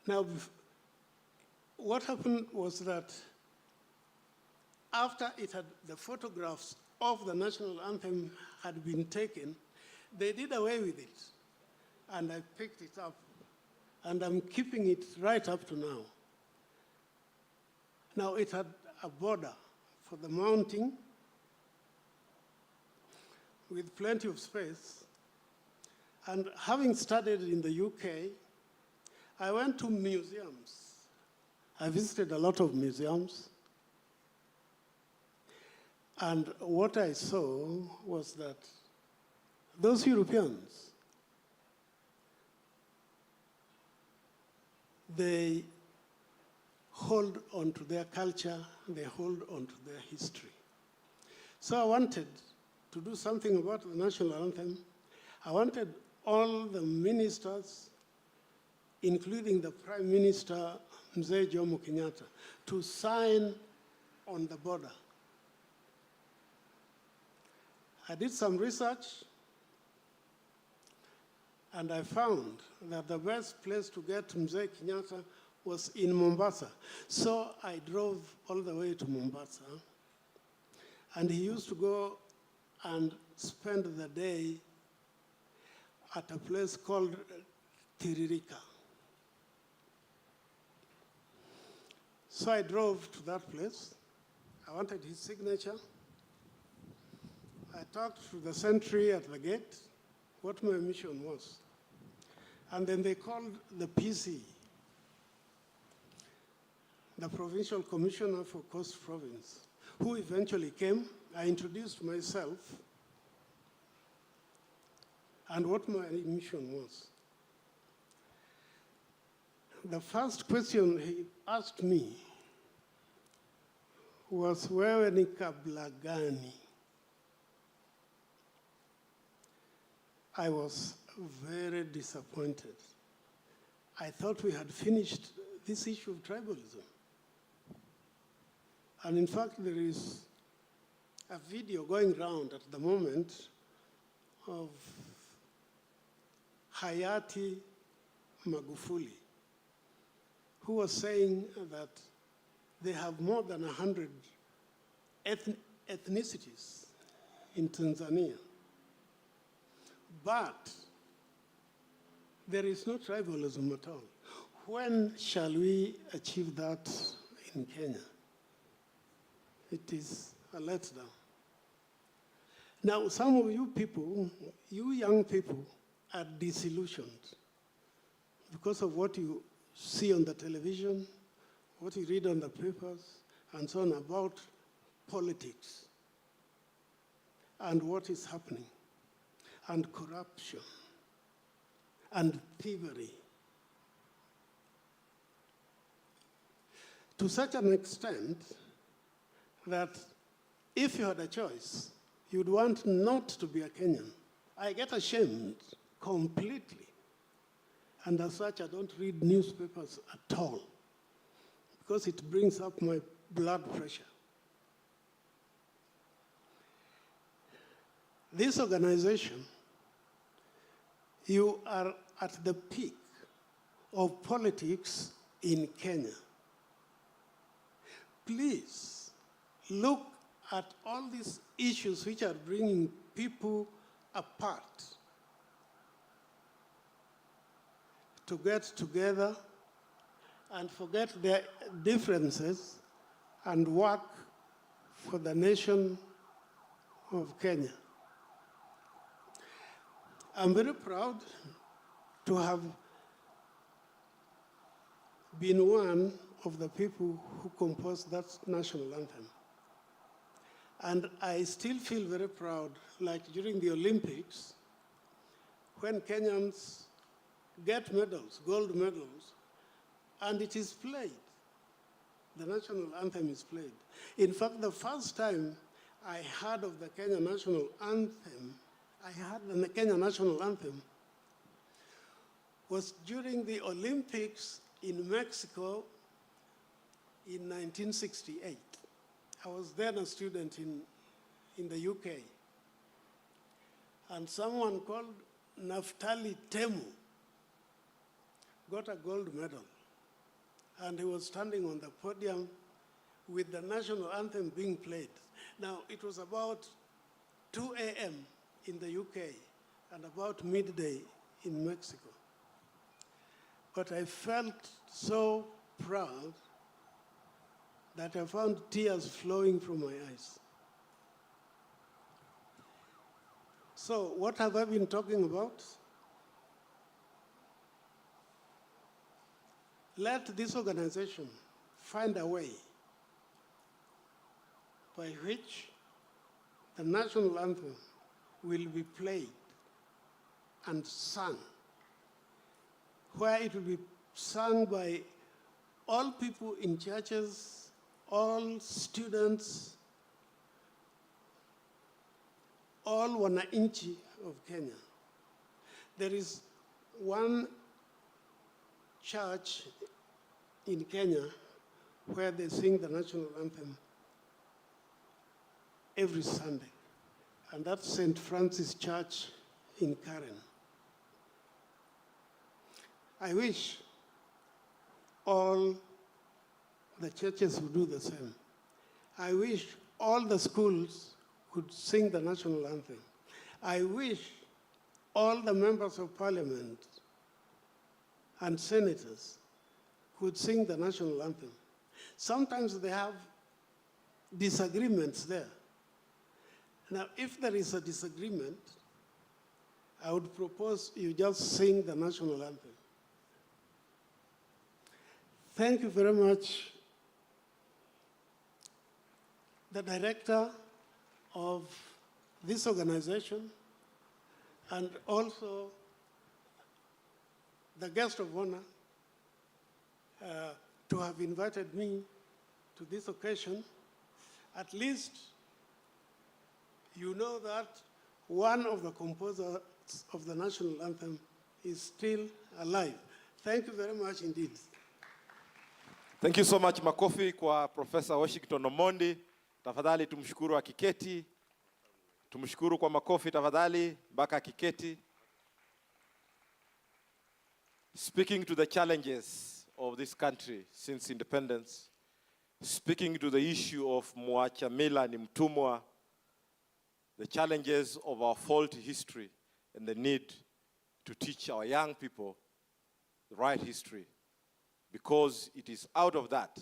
Now, what happened was that after the photographs of the national anthem had been taken, they did away with it. And I picked it up, and I'm keeping it right up to now. Now, it had a border for the mounting with plenty of space. And having studied in the UK, I went to museums. I visited a lot of museums. And what I saw was that those Europeans, they hold on to their culture, they hold on to their history. So I wanted to do something about the national anthem. I wanted all the ministers, including the Prime Minister, Mzee Jomo Kenyatta, to sign on the border. I did some research, and I found that the best place to get Mzee Kenyatta was in Mombasa. So I drove all the way to Mombasa, and he used to go and spend the day at a place called Tiririka. So I drove to that place. I wanted his signature. I talked to the sentry at the gate what my mission was. And then they called the PC, the Provincial Commissioner for Coast Province, who eventually came. I introduced myself and what my mission was. The first question he asked me was, wewe ni kabila gani? I was very disappointed. I thought we had finished this issue of tribalism. And in fact, there is a video going around at the moment of Hayati Magufuli, who was saying that they have more than 100 ethnicities in Tanzania. But there is no tribalism at all. When shall we achieve that in Kenya? It is a letdown. Now, some of you people, you young people, are disillusioned because of what you see on the television, what you read on the papers, and so on about politics and what is happening, and corruption, and thievery. To such an extent that if you had a choice, you'd want not to be a Kenyan. I get ashamed completely. And as such, I don't read newspapers at all because it brings up my blood pressure. This organization, you are at the peak of politics in Kenya. Please look at all these issues which are bringing people apart to get together and forget their differences and work for the nation of Kenya. I'm very proud to have been one of the people who composed that national anthem. And I still feel very proud, like during the Olympics, when Kenyans get medals, gold medals, and it is played. The national anthem is played. In fact, the first time I heard of the Kenya national anthem, was during the Olympics in Mexico in 1968. I was then a student in the UK. And someone called Naftali Temu got a gold medal. and he was standing on the podium with the national anthem being played. Now, it was about 2 a.m. in the UK and about midday in Mexico. But I felt so proud that I found tears flowing from my eyes. So what have I been talking about? Let this organization find a way by which the national anthem will be played and sung, where it will be sung by all people in churches, all students, all wananchi of Kenya. There is one church in Kenya where they sing the national anthem every Sunday, and that's St. Francis Church in Karen. I wish all the churches would do the same. I wish all the schools could sing the national anthem. I wish all the members of parliament and senators could sing the national anthem. Sometimes they have disagreements there. Now, if there is a disagreement, I would propose you just sing the national anthem. Thank you very much, the director of this organization, and also the guest of honor, to have invited me to this occasion. At least you know that one of the composers of the national anthem is still alive. Thank you very much indeed. Thank you so much. Makofi kwa Professor Washington Omondi. Tafadhali tumshukuru akiketi. Tumshukuru kwa makofi tafadhali mpaka akiketi. Speaking to the challenges of this country since independence, speaking to the issue of mwacha mila ni mtumwa, the challenges of our faulty history and the need to teach our young people the right history, because it is out of that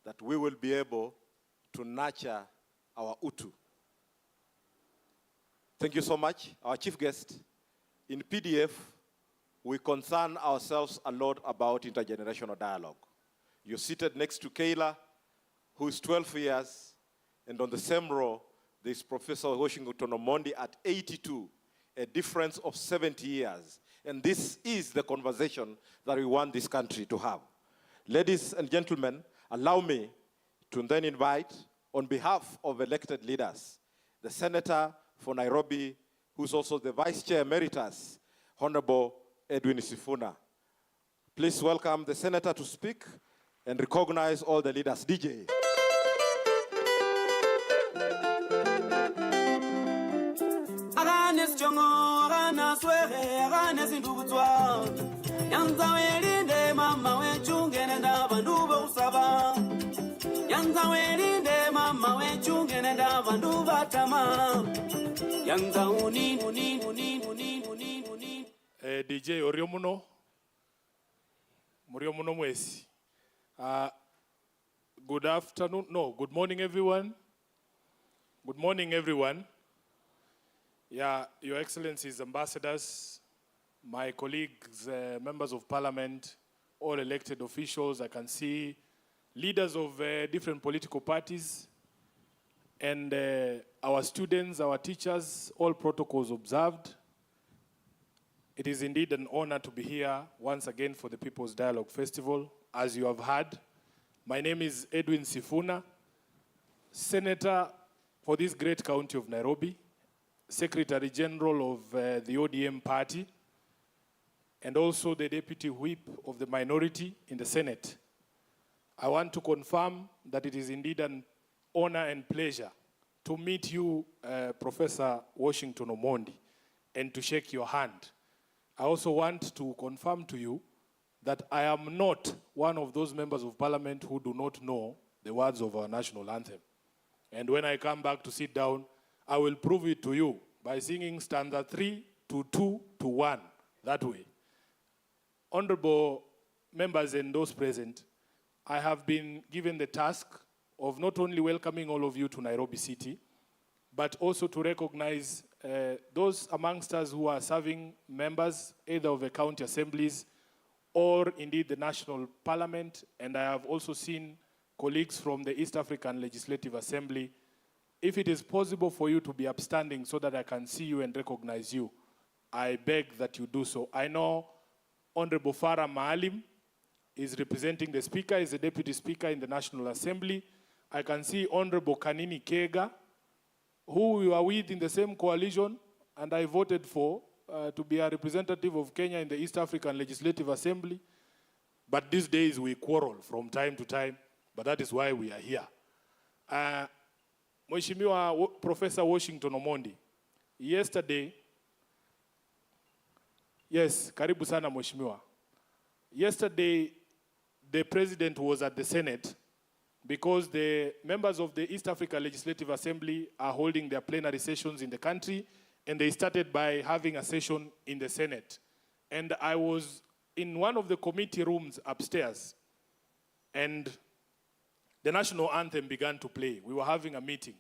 that we will be able to nurture our utu. Thank you so much. Our chief guest, in PDF, we concern ourselves a lot about intergenerational dialogue. You're seated next to Kayla, who is 12 years, and on the same row, there's Professor Washington Omondi at 82, a difference of 70 years. And this is the conversation that we want this country to have. Ladies and gentlemen, allow me to then invite, on behalf of elected leaders, the Senator for Nairobi, who's also the Vice Chair Emeritus, Honorable Edwin Sifuna. Please welcome the Senator to speak and recognize all the leaders. DJ. DJ Oriomuno Mwesi. Good afternoon, good morning everyone. Good morning everyone. Yeah, Your Excellencies, ambassadors, my colleagues, members of parliament, all elected officials. I can see leaders of different political parties, and our students, our teachers, all protocols observed. It is indeed an honor to be here once again for the People's Dialogue Festival. As you have heard, my name is Edwin Sifuna, Senator for this great county of Nairobi, Secretary General of the ODM party, and also the Deputy Whip of the minority in the Senate. I want to confirm that it is indeed an honor and pleasure to meet you, Professor Washington Omondi, and to shake your hand. I also want to confirm to you that I am not one of those members of parliament who do not know the words of our national anthem. And when I come back to sit down, I will prove it to you by singing stanza 3 to 2 to 1, that way. Honorable members and those present, I have been given the task of not only welcoming all of you to Nairobi City, but also to recognize those amongst us who are serving members, either of the county assemblies or indeed the National Parliament. And I have also seen colleagues from the East African Legislative Assembly. If it is possible for you to be upstanding so that I can see you and recognize you, I beg that you do so. I know Honorable Farah Maalim is representing the Speaker, is the Deputy Speaker in the National Assembly. I can see Honorable Kanini Kega, who we were with in the same coalition, and I voted for to be a representative of Kenya in the East African Legislative Assembly. But these days we quarrel from time to time, but that is why we are here. Mheshimiwa Professor Washington Omondi, yesterday, yes, karibu sana Mheshimiwa. Yesterday, the President was at the Senate because the members of the East Africa Legislative Assembly are holding their plenary sessions in the country, and they started by having a session in the Senate. And I was in one of the committee rooms upstairs, and the national anthem began to play. We were having a meeting,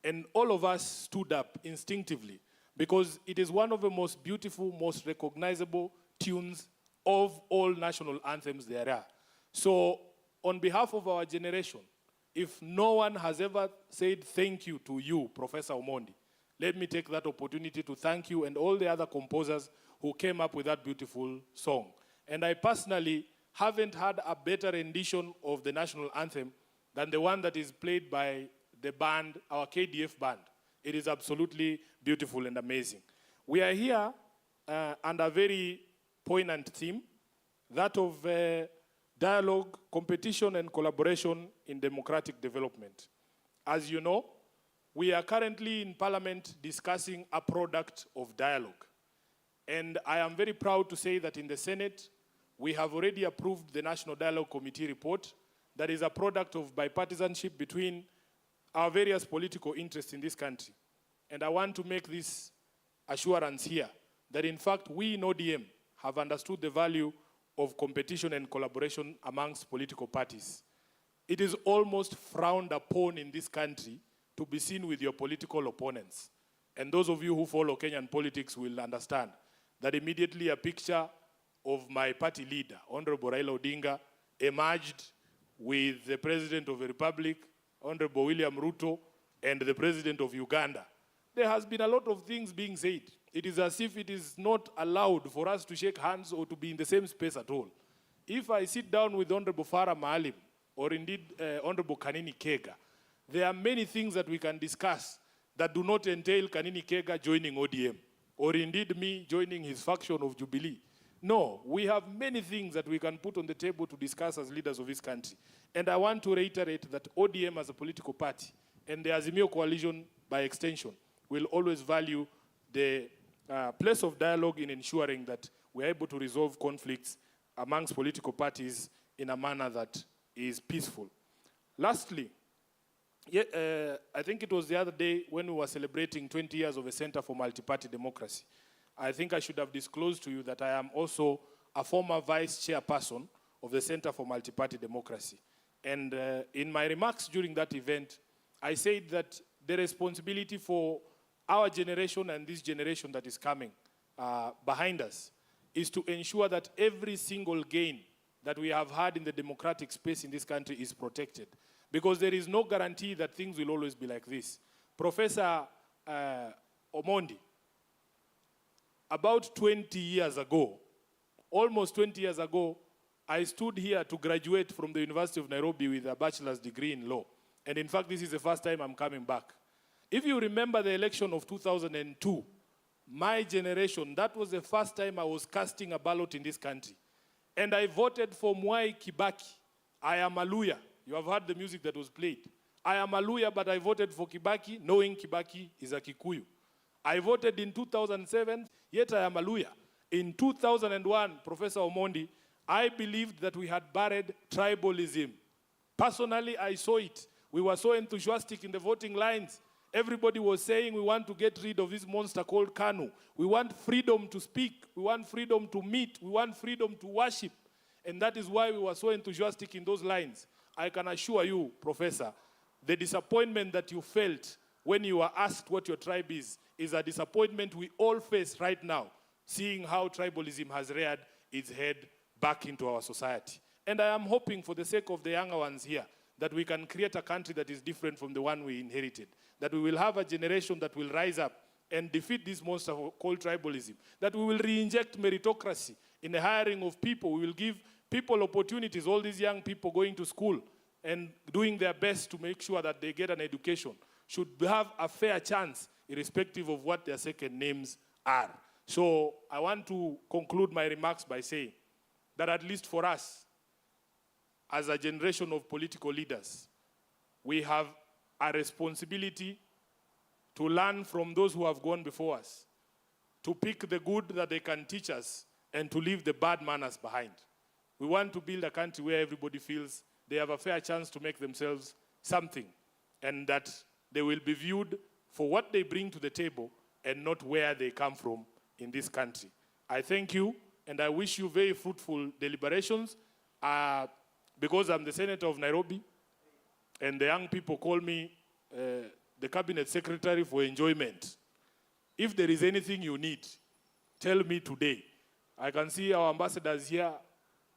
and all of us stood up instinctively because it is one of the most beautiful, most recognizable tunes of all national anthems there are. So, on behalf of our generation, if no one has ever said thank you to you, Professor Omondi, let me take that opportunity to thank you and all the other composers who came up with that beautiful song. And I personally haven't had a better rendition of the national anthem than the one that is played by the band, our KDF band. It is absolutely beautiful and amazing. We are here under a very poignant theme, that of dialogue, competition, and collaboration in democratic development. As you know, we are currently in Parliament discussing a product of dialogue. And I am very proud to say that in the Senate, we have already approved the National Dialogue Committee report that is a product of bipartisanship between our various political interests in this country. And I want to make this assurance here that in fact we in ODM have understood the value of competition and collaboration amongst political parties. It is almost frowned upon in this country to be seen with your political opponents. And those of you who follow Kenyan politics will understand that immediately a picture of my party leader, Honorable Raila Odinga, emerged with the President of the Republic, Honorable William Ruto, and the President of Uganda. There has been a lot of things being said. It is as if it is not allowed for us to shake hands or to be in the same space at all. If I sit down with Honorable Farah Maalim, or indeed Honorable Kanini Kega, there are many things that we can discuss that do not entail Kanini Kega joining ODM, or indeed me joining his faction of Jubilee. No, we have many things that we can put on the table to discuss as leaders of this country. And I want to reiterate that ODM as a political party, and the Azimio coalition by extension, will always value the place of dialogue in ensuring that we're able to resolve conflicts amongst political parties in a manner that is peaceful. Lastly, I think it was the other day when we were celebrating 20 years of the Center for Multi-Party Democracy. I think I should have disclosed to you that I am also a former vice chairperson of the Center for Multi-Party Democracy. And in my remarks during that event, I said that the responsibility for our generation and this generation that is coming behind us is to ensure that every single gain that we have had in the democratic space in this country is protected. Because there is no guarantee that things will always be like this. Professor Omondi, about 20 years ago, almost 20 years ago, I stood here to graduate from the University of Nairobi with a bachelor's degree in law. And in fact, this is the first time I'm coming back. If you remember the election of 2002, my generation, that was the first time I was casting a ballot in this country. And I voted for Mwai Kibaki. I am a Luya. You have heard the music that was played. I am a Luya, but I voted for Kibaki, knowing Kibaki is a Kikuyu. I voted in 2007, yet I am a Luya. In 2001, Professor Omondi, I believed that we had buried tribalism. Personally, I saw it. We were so enthusiastic in the voting lines. Everybody was saying we want to get rid of this monster called KANU. We want freedom to speak. We want freedom to meet. We want freedom to worship. And that is why we were so enthusiastic in those lines. I can assure you, Professor, the disappointment that you felt when you were asked what your tribe is a disappointment we all face right now, seeing how tribalism has reared its head back into our society. And I am hoping, for the sake of the younger ones here, that we can create a country that is different from the one we inherited, that we will have a generation that will rise up and defeat this monster called tribalism, that we will re-inject meritocracy in the hiring of people. We will give people opportunities, all these young people going to school and doing their best to make sure that they get an education, should have a fair chance, irrespective of what their second names are. So I want to conclude my remarks by saying that at least for us, as a generation of political leaders, we have a responsibility to learn from those who have gone before us, to pick the good that they can teach us, and to leave the bad manners behind. We want to build a country where everybody feels they have a fair chance to make themselves something, and that they will be viewed for what they bring to the table and not where they come from in this country. I thank you, and I wish you very fruitful deliberations. Because I'm the senator of Nairobi, and the young people call me the cabinet secretary for enjoyment. If there is anything you need, tell me today. I can see our ambassadors here.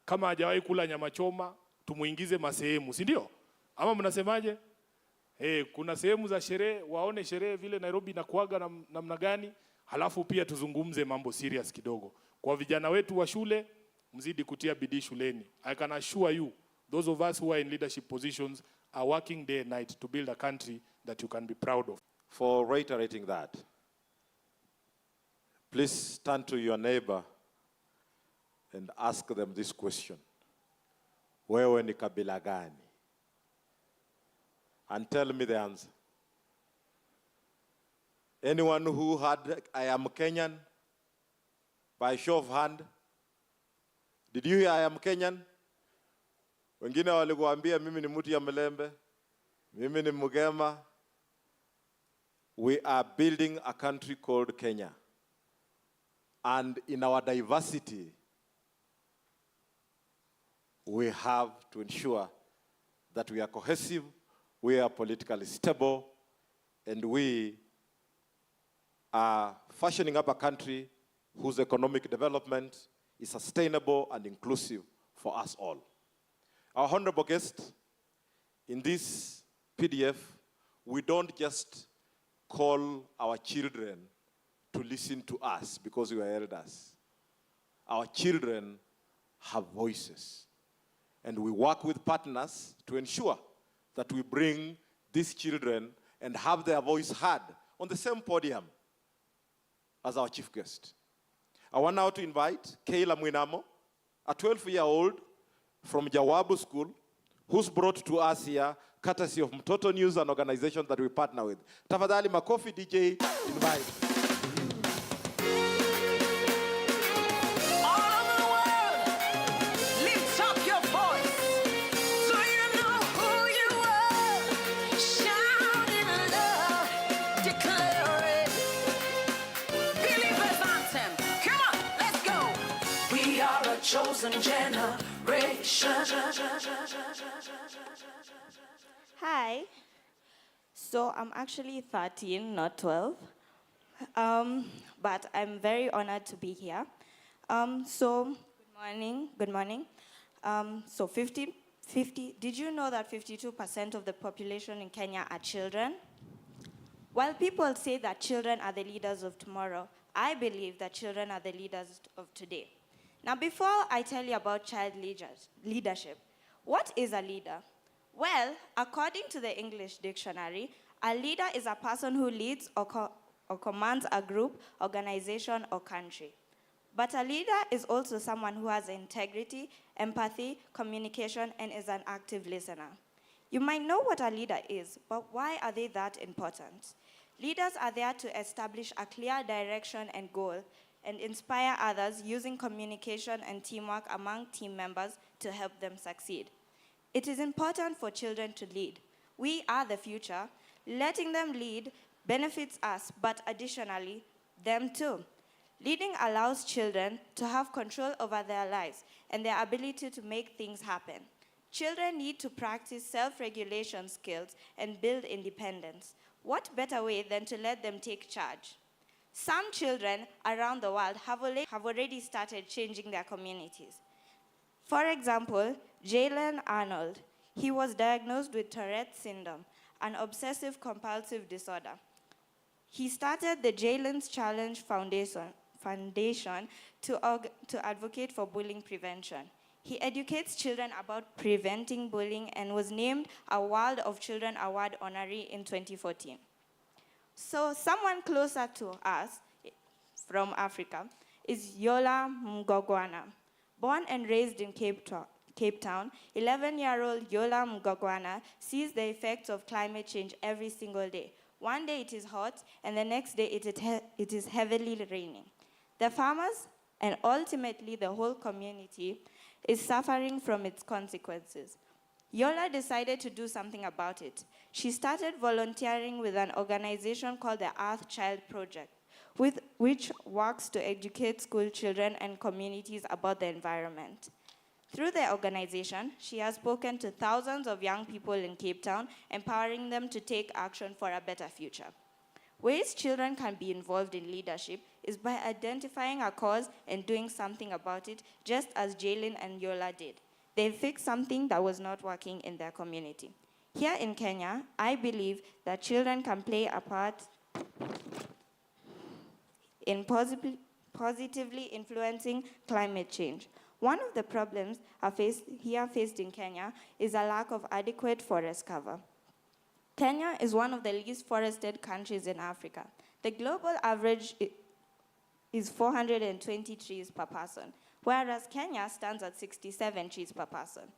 Kama hajawahi kula nyama choma, tumuingize masehemu, si ndio? Ama mnasemaje? Kuna sehemu za sherehe, waone sherehe vile Nairobi inakuaga namna gani, halafu pia tuzungumze mambo serious kidogo. Kwa vijana wetu wa shule, mzidi kutia bidii shuleni. I can assure you, those of us who are in leadership positions are working day and night to build a country that you can be proud of. For reiterating that, please turn to your neighbor and ask them this question. Wewe ni kabila gani? And tell me the answer. Anyone who had, I am Kenyan, by show of hand? Did you hear I am Kenyan? Wengine walikuambia mimi ni mtu ya Mlembe, mimi ni Mugema. We are building a country called Kenya. And in our diversity, we have to ensure that we are cohesive, we are politically stable, and we are fashioning up a country whose economic development is sustainable and inclusive for us all. Our honorable guest, in this PDF, we don't just call our children to listen to us because we are elders. Our children have voices. And we work with partners to ensure that we bring these children and have their voice heard on the same podium as our chief guest. I want now to invite Kayla Mwinamo, a 12-year-old from Jawabu School, who's brought to us here courtesy of Mtoto News, an organization that we partner with. Tafadhali makofi DJ, invite. Chosen generation. Hi. So I'm actually 13, not 12. But I'm very honored to be here. So, good morning. So 50, did you know that 52% of the population in Kenya are children? While people say that children are the leaders of tomorrow, I believe that children are the leaders of today. Now, before I tell you about child leadership, what is a leader? Well, according to the English dictionary, a leader is a person who leads or commands a group, organization, or country. But a leader is also someone who has integrity, empathy, communication, and is an active listener. You might know what a leader is, but why are they that important? Leaders are there to establish a clear direction and goal, and inspire others using communication and teamwork among team members to help them succeed. It is important for children to lead. We are the future. Letting them lead benefits us, but additionally, them too. Leading allows children to have control over their lives and their ability to make things happen. Children need to practice self-regulation skills and build independence. What better way than to let them take charge? Some children around the world have already started changing their communities. For example, Jalen Arnold. He was diagnosed with Tourette's syndrome, an obsessive-compulsive disorder. He started the Jalen's Challenge Foundation to advocate for bullying prevention. He educates children about preventing bullying and was named a World of Children Award honoree in 2014. So someone closer to us from Africa is Yola Mgogwana. Born and raised in Cape Town, 11-year-old Yola Mgogwana sees the effects of climate change every single day. One day it is hot, and the next day it is heavily raining. The farmers, and ultimately the whole community, is suffering from its consequences. Yola decided to do something about it. She started volunteering with an organization called the Earth Child Project, which works to educate school children and communities about the environment. Through the organization, she has spoken to thousands of young people in Cape Town, empowering them to take action for a better future. Ways children can be involved in leadership is by identifying a cause and doing something about it, just as Jalen and Yola did. They fixed something that was not working in their community. Here in Kenya, I believe that children can play a part in positively influencing climate change. One of the problems faced in Kenya is a lack of adequate forest cover. Kenya is one of the least forested countries in Africa. The global average is 420 trees per person, whereas Kenya stands at 67 trees per person.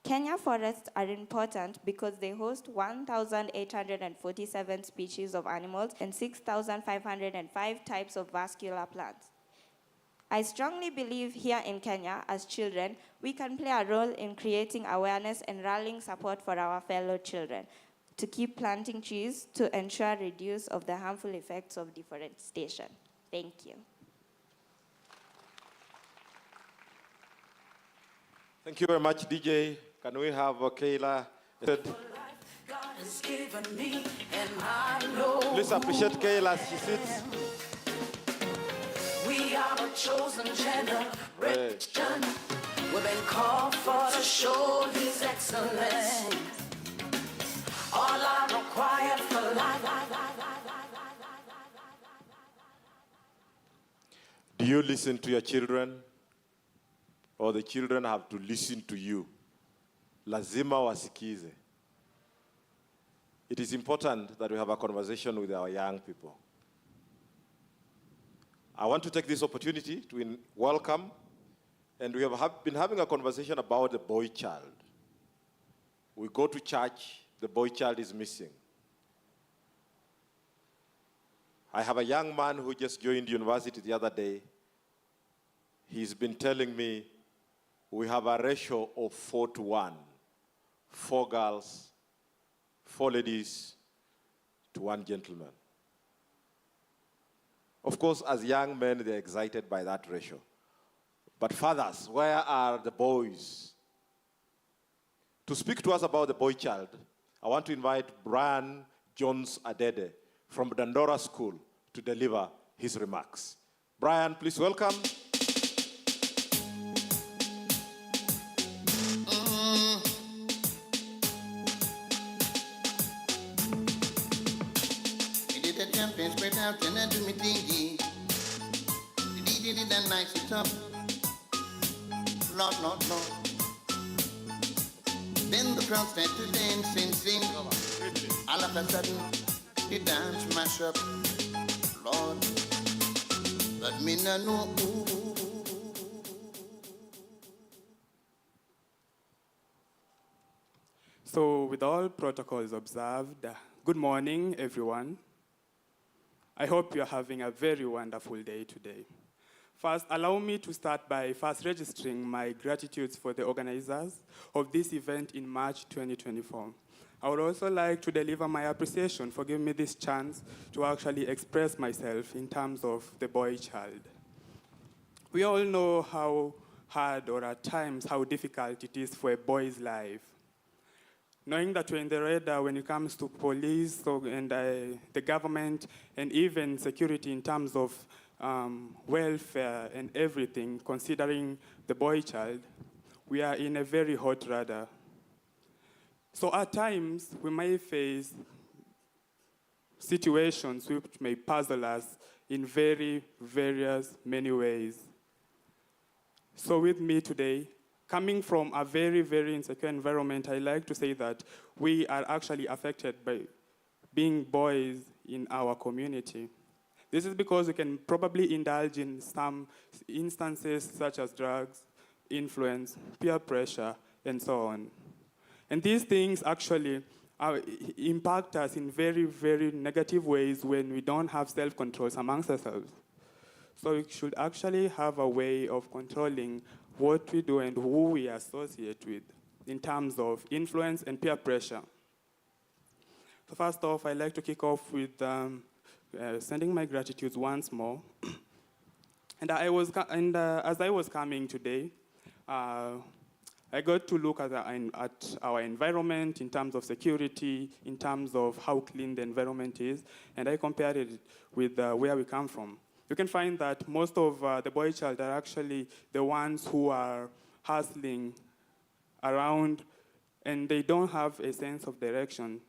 Kenya forests are important because they host 1,847 species of animals and 6,505 types of vascular plants. I strongly believe here in Kenya, as children, we can play a role in creating awareness and rallying support for our fellow children to keep planting trees to ensure reduce of the harmful effects of deforestation. Thank you. Thank you very much, DJ. Can we have Kayla? God has given me, and I know. Please appreciate Kayla as she sits. We are a chosen generation. We've been called for to show His excellence. All I require for life. Do you listen to your children? Or the children have to listen to you? Lazima wasikize. It is important that we have a conversation with our young people. I want to take this opportunity to welcome, and we have been having a conversation about the boy child. We go to church, the boy child is missing. I have a young man who just joined university the other day. He's been telling me we have a ratio of 4:1. 4 girls, 4 ladies to 1 gentleman. Of course, as young men, they're excited by that ratio. But fathers, where are the boys? To speak to us about the boy child, I want to invite Brian Jones Adede from Dandora School to deliver his remarks. Brian, please welcome. Spread out and I do me thingy. Did it and nice it up. Lord. Then the crowd started to dance and sing. All of a sudden, the dance mash up. Lord, let me know. So, with all protocols observed, good morning, everyone. I hope you're having a very wonderful day today. First, allow me to start by first registering my gratitudes for the organizers of this event in March 2024. I would also like to deliver my appreciation for giving me this chance to actually express myself in terms of the boy child. We all know how hard or at times how difficult it is for a boy's life. Knowing that we're in the radar when it comes to police and the government and even security in terms of welfare and everything, considering the boy child, we are in a very hot radar. So at times, we may face situations which may puzzle us in many ways. So with me today, coming from a very, very insecure environment, I like to say that we are actually affected by being boys in our community. This is because we can probably indulge in some instances such as drugs, influence, peer pressure, and so on. And these things actually impact us in very, very negative ways when we don't have self-control amongst ourselves. So we should actually have a way of controlling what we do and who we associate with in terms of influence and peer pressure. So first off, I'd like to kick off with sending my gratitude once more. And as I was coming today, I got to look at our environment in terms of security, in terms of how clean the environment is, and I compared it with where we come from. You can find that most of the boy child are actually the ones who are hustling around, and they don't have a sense of direction.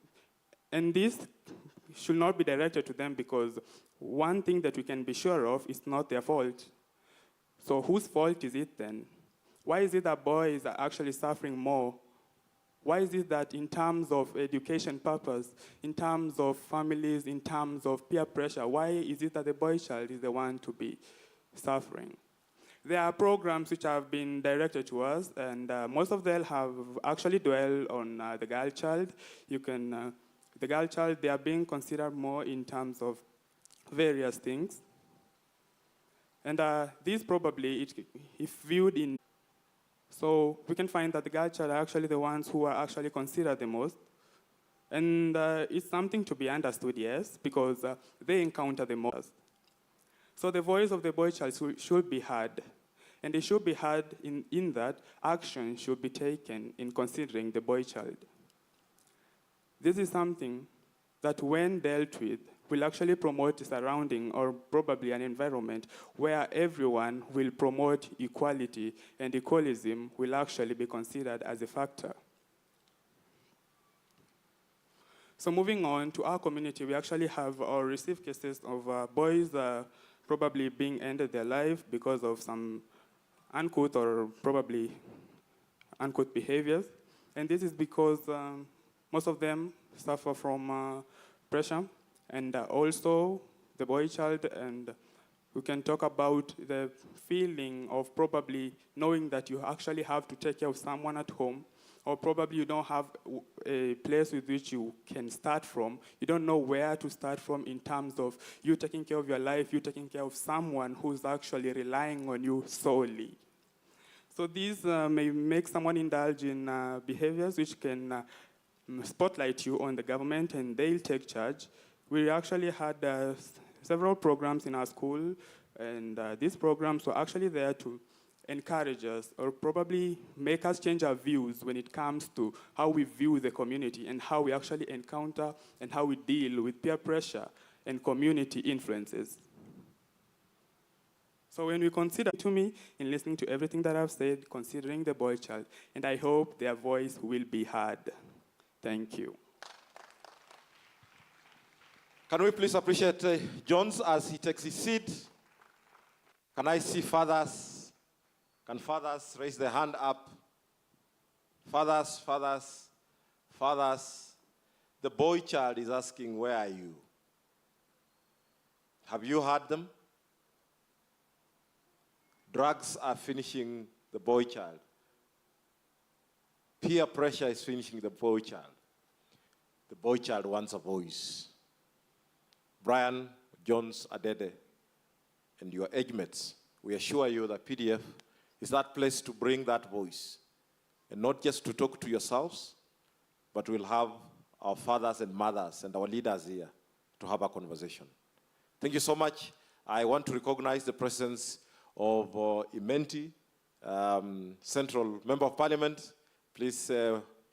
And this should not be directed to them because one thing that we can be sure of is not their fault. So whose fault is it then? Why is it that boys are actually suffering more? Why is it that in terms of education purpose, in terms of families, in terms of peer pressure, why is it that the boy child is the one to be suffering? There are programs which have been directed to us, and most of them have actually dwelled on the girl child. The girl child, they are being considered more in terms of various things. And these probably, if viewed in, so we can find that the girl child are actually the ones who are actually considered the most. And it's something to be understood, yes, because they encounter the most. So the voice of the boy child should be heard. And it should be heard in that action should be taken in considering the boy child. This is something that when dealt with will actually promote a surrounding or probably an environment where everyone will promote equality and equalism will actually be considered as a factor. So moving on to our community, we actually have or receive cases of boys probably being ended their life because of some uncouth or probably uncouth behaviors. And this is because most of them suffer from pressure. And also the boy child, and we can talk about the feeling of probably knowing that you actually have to take care of someone at home, or probably you don't have a place with which you can start from. You don't know where to start from in terms of you taking care of your life, you taking care of someone who's actually relying on you solely. So these may make someone indulge in behaviors which can spotlight you on the government, and they'll take charge. We actually had several programs in our school, and these programs were actually there to encourage us or probably make us change our views when it comes to how we view the community and how we actually encounter and how we deal with peer pressure and community influences. So when we consider to me in listening to everything that I've said, considering the boy child, and I hope their voice will be heard. Thank you. Can we please appreciate Jones as he takes his seat? Can I see fathers? Can fathers raise their hand up? Fathers, fathers, fathers. The boy child is asking, where are you? Have you heard them? Drugs are finishing the boy child. Peer pressure is finishing the boy child. The boy child wants a voice. Brian, Jones, Adede, and your age mates we assure you that PDF is that place to bring that voice, and not just to talk to yourselves, but we'll have our fathers and mothers and our leaders here to have a conversation. Thank you so much. I want to recognize the presence of Imenti, Central Member of Parliament. Please,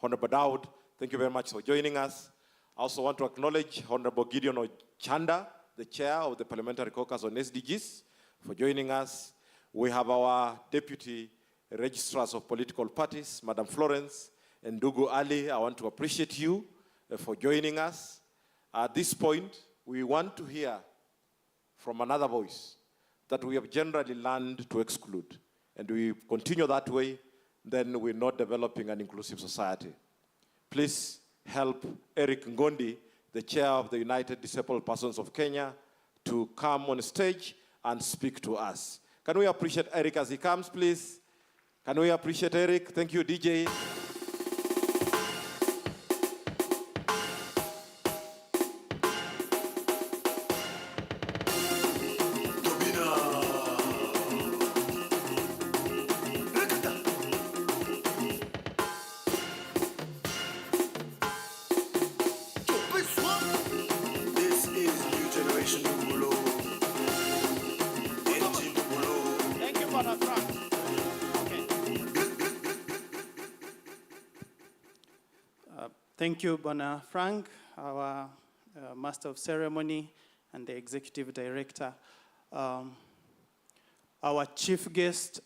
Honorable Daud, thank you very much for joining us. I also want to acknowledge Honorable Gideon Ochanda, the Chair of the Parliamentary Caucus on SDGs, for joining us. We have our Deputy Registrars of Political Parties, Madam Florence and Ndugu Ali. I want to appreciate you for joining us. At this point, we want to hear from another voice that we have generally learned to exclude. And we continue that way, then we're not developing an inclusive society. Please help Eric Ngondi, the Chair of the United Disabled Persons of Kenya, to come on stage and speak to us. Can we appreciate Eric as he comes, please? Can we appreciate Eric? Thank you, DJ. This is New Generation Bulo. Thank you, Father Frank. Thank you, Bona Frank, our Master of Ceremony and the Executive Director. Our Chief Guest,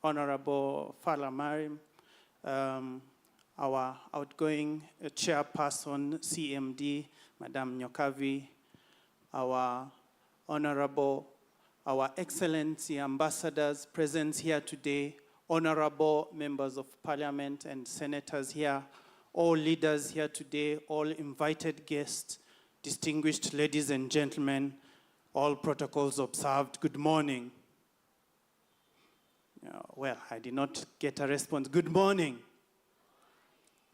Honorable Fala Marim, our outgoing Chairperson, CMD, Madam Nyokavi, our Honorable, our Excellency Ambassadors present here today, Honorable Members of Parliament and Senators here, all leaders here today, all invited guests, distinguished ladies and gentlemen, all protocols observed, good morning. Well, I did not get a response. Good morning.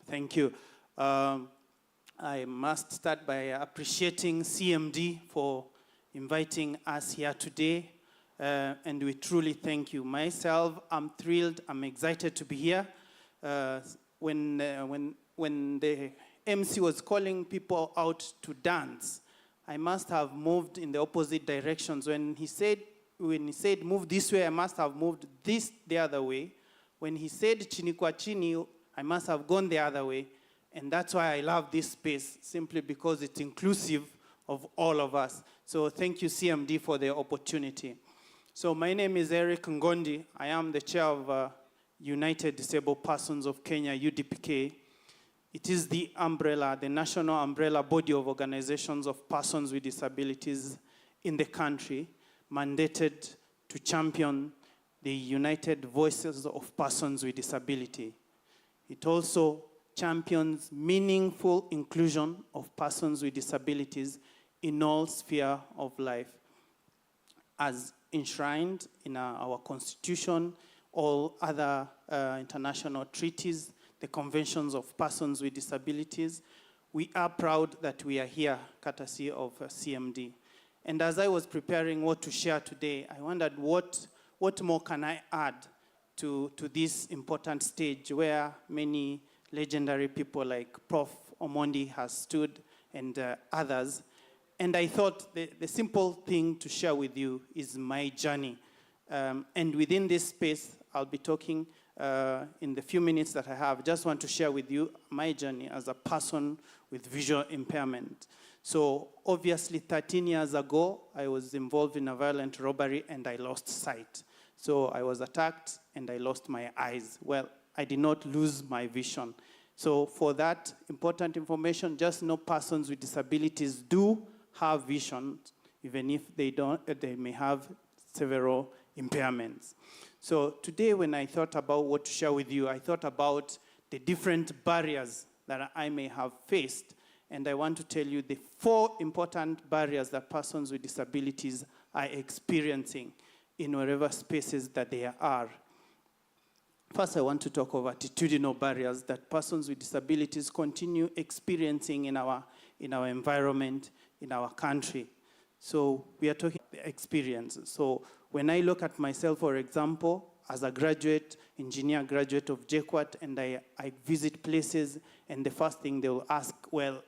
Thank you. I must start by appreciating CMD for inviting us here today, and we truly thank you. Myself, I'm thrilled, I'm excited to be here. When the MC was calling people out to dance, I must have moved in the opposite directions. When he said move this way, I must have moved this the other way. When he said chini kwa chini, I must have gone the other way. And that's why I love this space, simply because it's inclusive of all of us. So thank you, CMD, for the opportunity. So my name is Eric Ngondi. I am the chair of United Disabled Persons of Kenya, UDPK. It is the umbrella, the national umbrella body of organizations of persons with disabilities in the country, mandated to champion the united voices of persons with disability. It also champions meaningful inclusion of persons with disabilities in all spheres of life, as enshrined in our Constitution, all other international treaties, the conventions of persons with disabilities. We are proud that we are here, courtesy of CMD. And as I was preparing what to share today, I wondered what more can I add to this important stage where many legendary people like Prof. Omondi has stood and others. And I thought the simple thing to share with you is my journey. And within this space, I'll be talking in the few minutes that I have. Just want to share with you my journey as a person with visual impairment. So obviously 13 years ago, I was involved in a violent robbery and I lost sight. So I was attacked and I lost my eyes. Well, I did not lose my vision. So for that important information, just know persons with disabilities do have vision, even if they don't, they may have several impairments. So today when I thought about what to share with you, I thought about the different barriers that I may have faced. And I want to tell you the 4 important barriers that persons with disabilities are experiencing in whatever spaces that they are. First, I want to talk of attitudinal barriers that persons with disabilities continue experiencing in our environment, in our country. So we are talking experiences. So When I look at myself, for example, as a graduate, engineer graduate of JKUAT, and I visit places, and the first thing they will ask, well,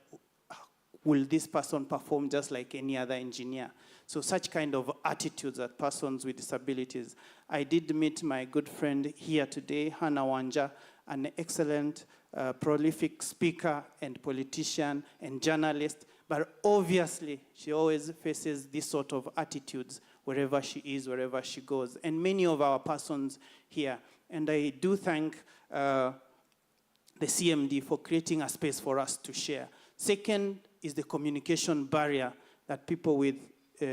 will this person perform just like any other engineer? So such kind of attitudes at persons with disabilities. I did meet my good friend here today, Hannah Wanja, an excellent, prolific speaker and politician and journalist, but obviously she always faces this sort of attitudes wherever she is, wherever she goes, and many of our persons here. And I do thank the CMD for creating a space for us to share. Second is the communication barrier that people with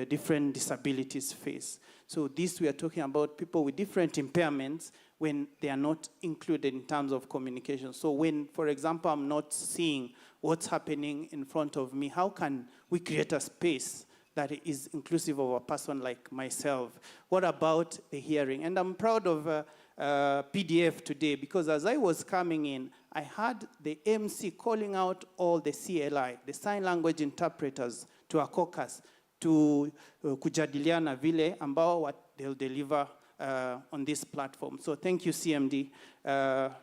different disabilities face. So this we are talking about people with different impairments when they are not included in terms of communication. So when, for example, I'm not seeing what's happening in front of me, how can we create a space that is inclusive of a person like myself? What about the hearing? And I'm proud of PDF today, because as I was coming in, I had the MC calling out all the CLI, the sign language interpreters, to a caucus, to kujadiliana vile ambao what they'll deliver on this platform. So thank you, CMD,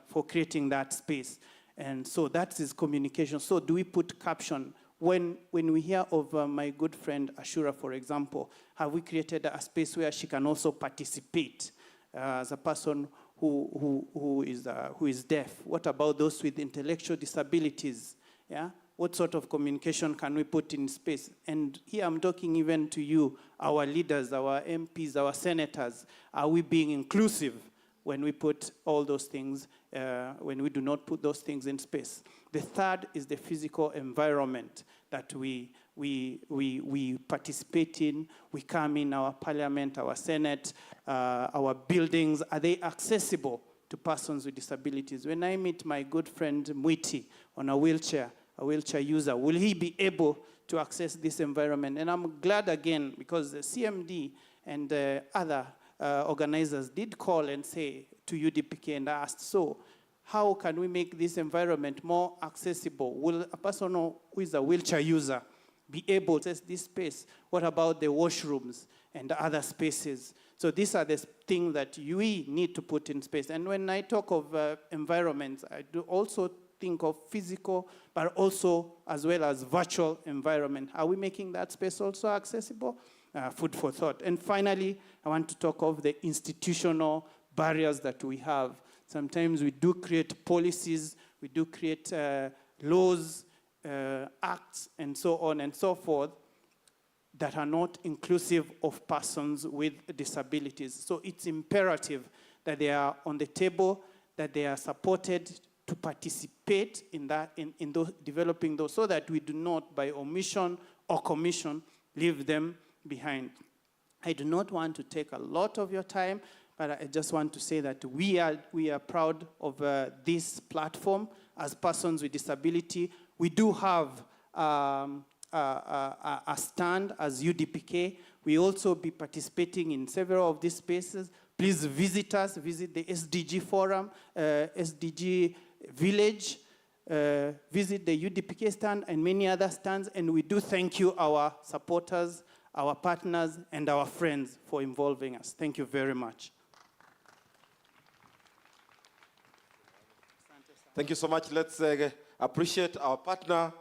for creating that space. And so that is communication. So do we put caption? When we hear of my good friend Ashura, for example, have we created a space where she can also participate as a person who is deaf? What about those with intellectual disabilities? Yeah? What sort of communication can we put in space? And here I'm talking even to you, our leaders, our MPs, our senators. Are we being inclusive when we put all those things, when we do not put those things in space? The third is the physical environment that we participate in. We come in our parliament, our senate, our buildings. Are they accessible to persons with disabilities? When I meet my good friend Mwiti on a wheelchair user, will he be able to access this environment? And I'm glad again, because the CMD and other organizers did call and say to UDPK and asked, so how can we make this environment more accessible? Will a person who is a wheelchair user be able to access this space? What about the washrooms and other spaces? So these are the things that we need to put in space. And when I talk of environments, I do also think of physical, but also as well as virtual environment. Are we making that space also accessible? Food for thought. And finally, I want to talk of the institutional barriers that we have. Sometimes we do create policies, we do create laws, acts, and so on and so forth that are not inclusive of persons with disabilities. So it's imperative that they are on the table, that they are supported to participate in that, in those, developing those, so that we do not, by omission or commission, leave them behind. I do not want to take a lot of your time, but I just want to say that we are proud of this platform as persons with disability. We do have a stand as UDPK. We also be participating in several of these spaces. Please visit us, visit the SDG Forum, SDG Village, visit the UDPK stand and many other stands. And we do thank you, our supporters, our partners, and our friends for involving us. Thank you very much. Thank you so much. Let's appreciate our partner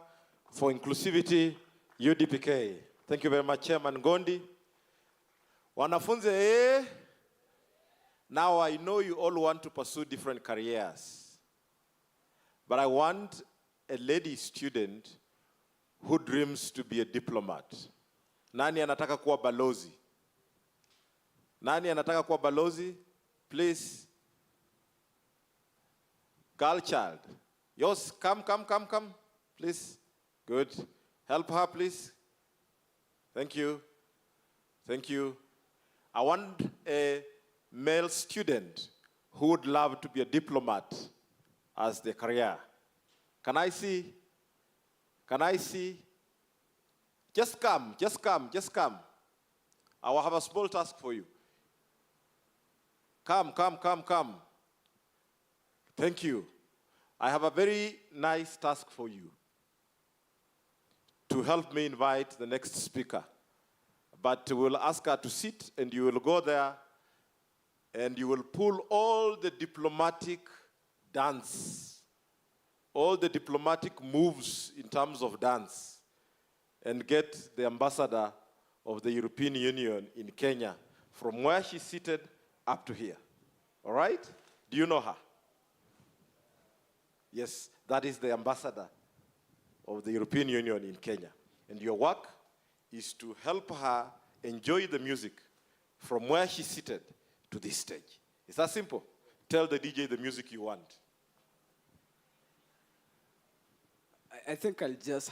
for inclusivity, UDPK. Thank you very much, Chairman Gondi. Wanafunzi, now I know you all want to pursue different careers, but I want a lady student who dreams to be a diplomat. Nani anataka kuwa balozi? Nani anataka kuwa balozi? Please. Girl child. Yours, come. Please. Good. Help her, please. Thank you. Thank you. I want a male student who would love to be a diplomat as their career. Can I see? Can I see? Just come. I will have a small task for you. Come. Thank you. I have a very nice task for you to help me invite the next speaker. but we'll ask her to sit, and you will go there, and you will pull all the diplomatic dance, all the diplomatic moves in terms of dance, and get the ambassador of the European Union in Kenya from where she's seated up to here. All right? Do you know her? Yes, that is the ambassador of the European Union in Kenya. And your work is to help her enjoy the music from where she's seated to this stage. Is that simple? Tell the DJ the music you want. I think I'll just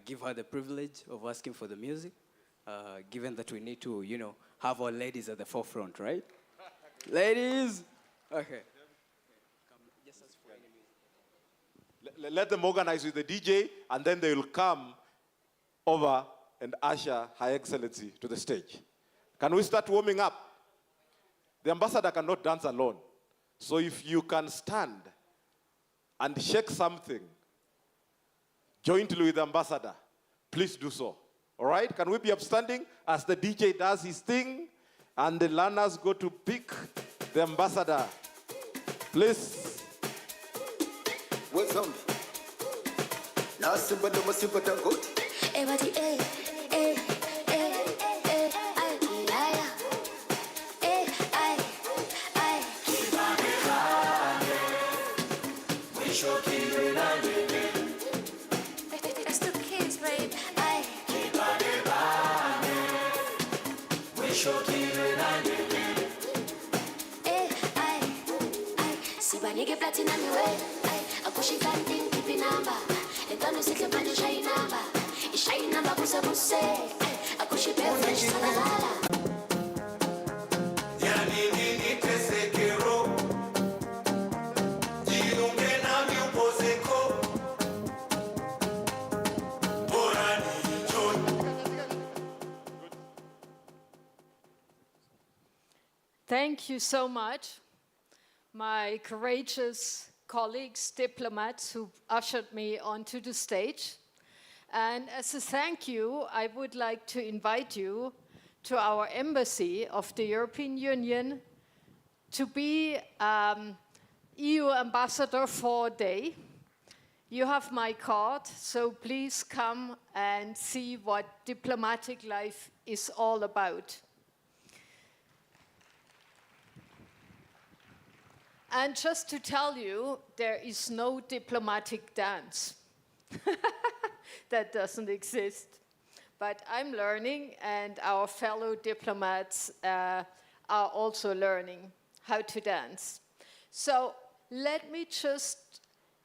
give her the privilege of asking for the music, given that we need to, have our ladies at the forefront, right? Ladies! Okay. Let them organize with the DJ, and then they will come over and usher Her Excellency to the stage. Can we start warming up? The ambassador cannot dance alone. So if you can stand and shake something jointly with the ambassador, please do so. All right? Can we be upstanding as the DJ does his thing and the learners go to pick the ambassador? Please. What's on? Last simple, no simple, good. Everybody, It's the kids, babe. Sibanike platinum way. Akushi planting keep number. Letano sitle manje shy number. Shy number kusa kuse. Akushi be fresh salala. Thank you so much, my courageous colleagues, diplomats who ushered me onto the stage. And as a thank you, I would like to invite you to our embassy of the European Union to be EU ambassador for a day. You have my card, so please come and see what diplomatic life is all about. And just to tell you, there is no diplomatic dance. That doesn't exist. But I'm learning, and our fellow diplomats are also learning how to dance. So let me just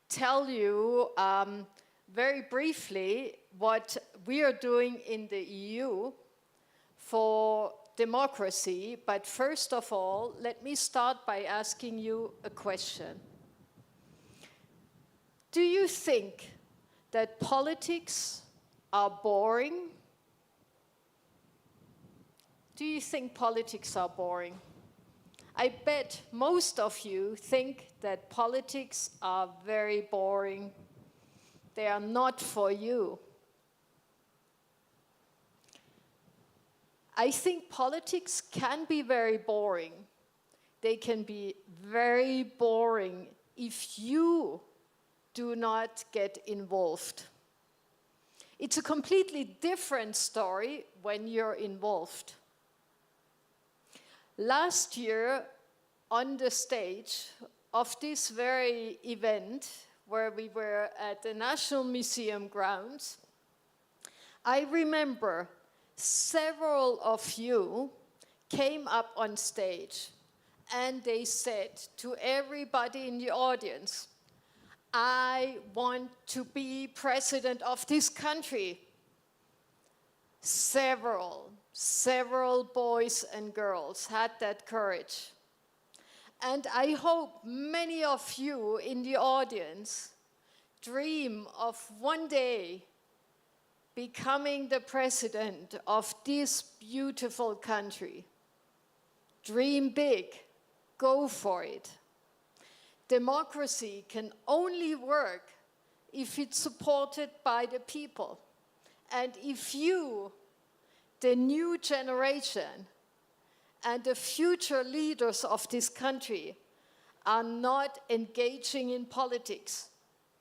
tell you very briefly what we are doing in the EU for democracy, but first of all, let me start by asking you a question. Do you think that politics are boring? Do you think politics are boring? I bet most of you think that politics are very boring. They are not for you. I think politics can be very boring. They can be very boring if you do not get involved. It's a completely different story when you're involved. Last year, on the stage of this very event, where we were at the National Museum grounds, I remember several of you came up on stage and they said to everybody in the audience, I want to be president of this country. Several boys and girls had that courage. And I hope many of you in the audience dream of one day becoming the president of this beautiful country. Dream big, go for it. Democracy can only work if it's supported by the people. And if you the new generation and the future leaders of this country are not engaging in politics,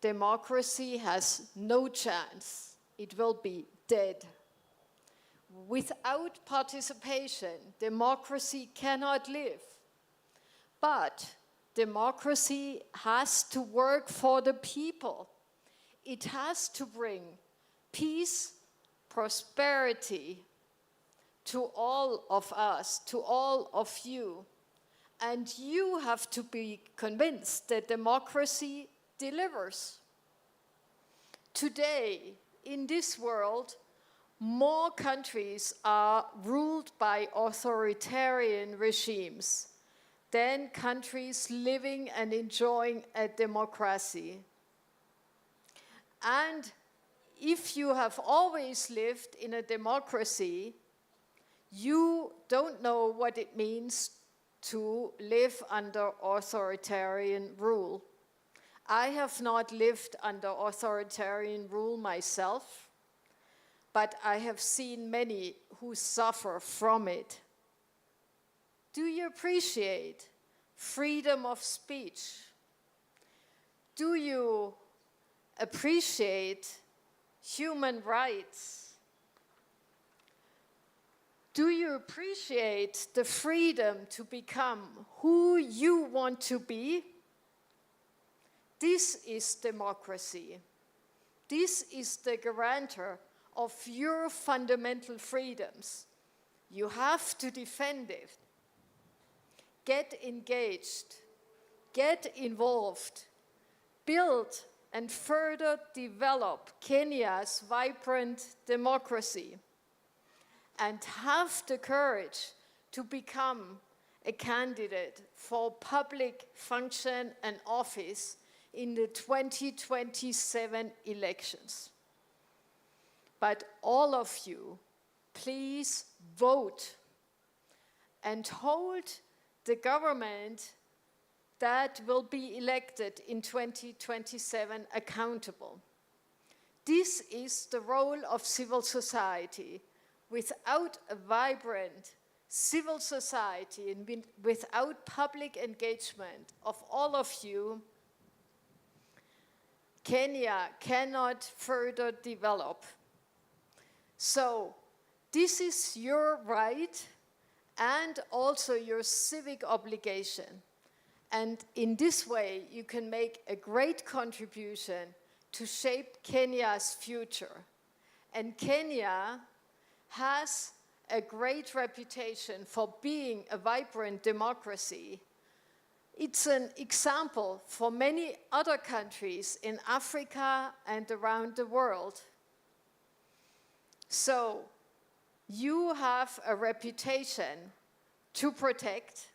democracy has no chance. It will be dead. Without participation, democracy cannot live. But democracy has to work for the people. It has to bring peace, prosperity to all of us, to all of you. And you have to be convinced that democracy delivers. Today, in this world, more countries are ruled by authoritarian regimes than countries living and enjoying a democracy. And if you have always lived in a democracy, you don't know what it means to live under authoritarian rule. I have not lived under authoritarian rule myself, but I have seen many who suffer from it. Do you appreciate freedom of speech? Do you appreciate human rights? Do you appreciate the freedom to become who you want to be? This is democracy. This is the guarantor of your fundamental freedoms. You have to defend it. Get engaged, get involved, build and further develop Kenya's vibrant democracy, and have the courage to become a candidate for public function and office in the 2027 elections. But all of you, please vote and hold the government that will be elected in 2027 accountable. This is the role of civil society. Without a vibrant civil society and without public engagement of all of you, Kenya cannot further develop. So this is your right and also your civic obligation. And in this way, you can make a great contribution to shape Kenya's future. And Kenya has a great reputation for being a vibrant democracy. It's an example for many other countries in Africa and around the world. So you have a reputation to protect,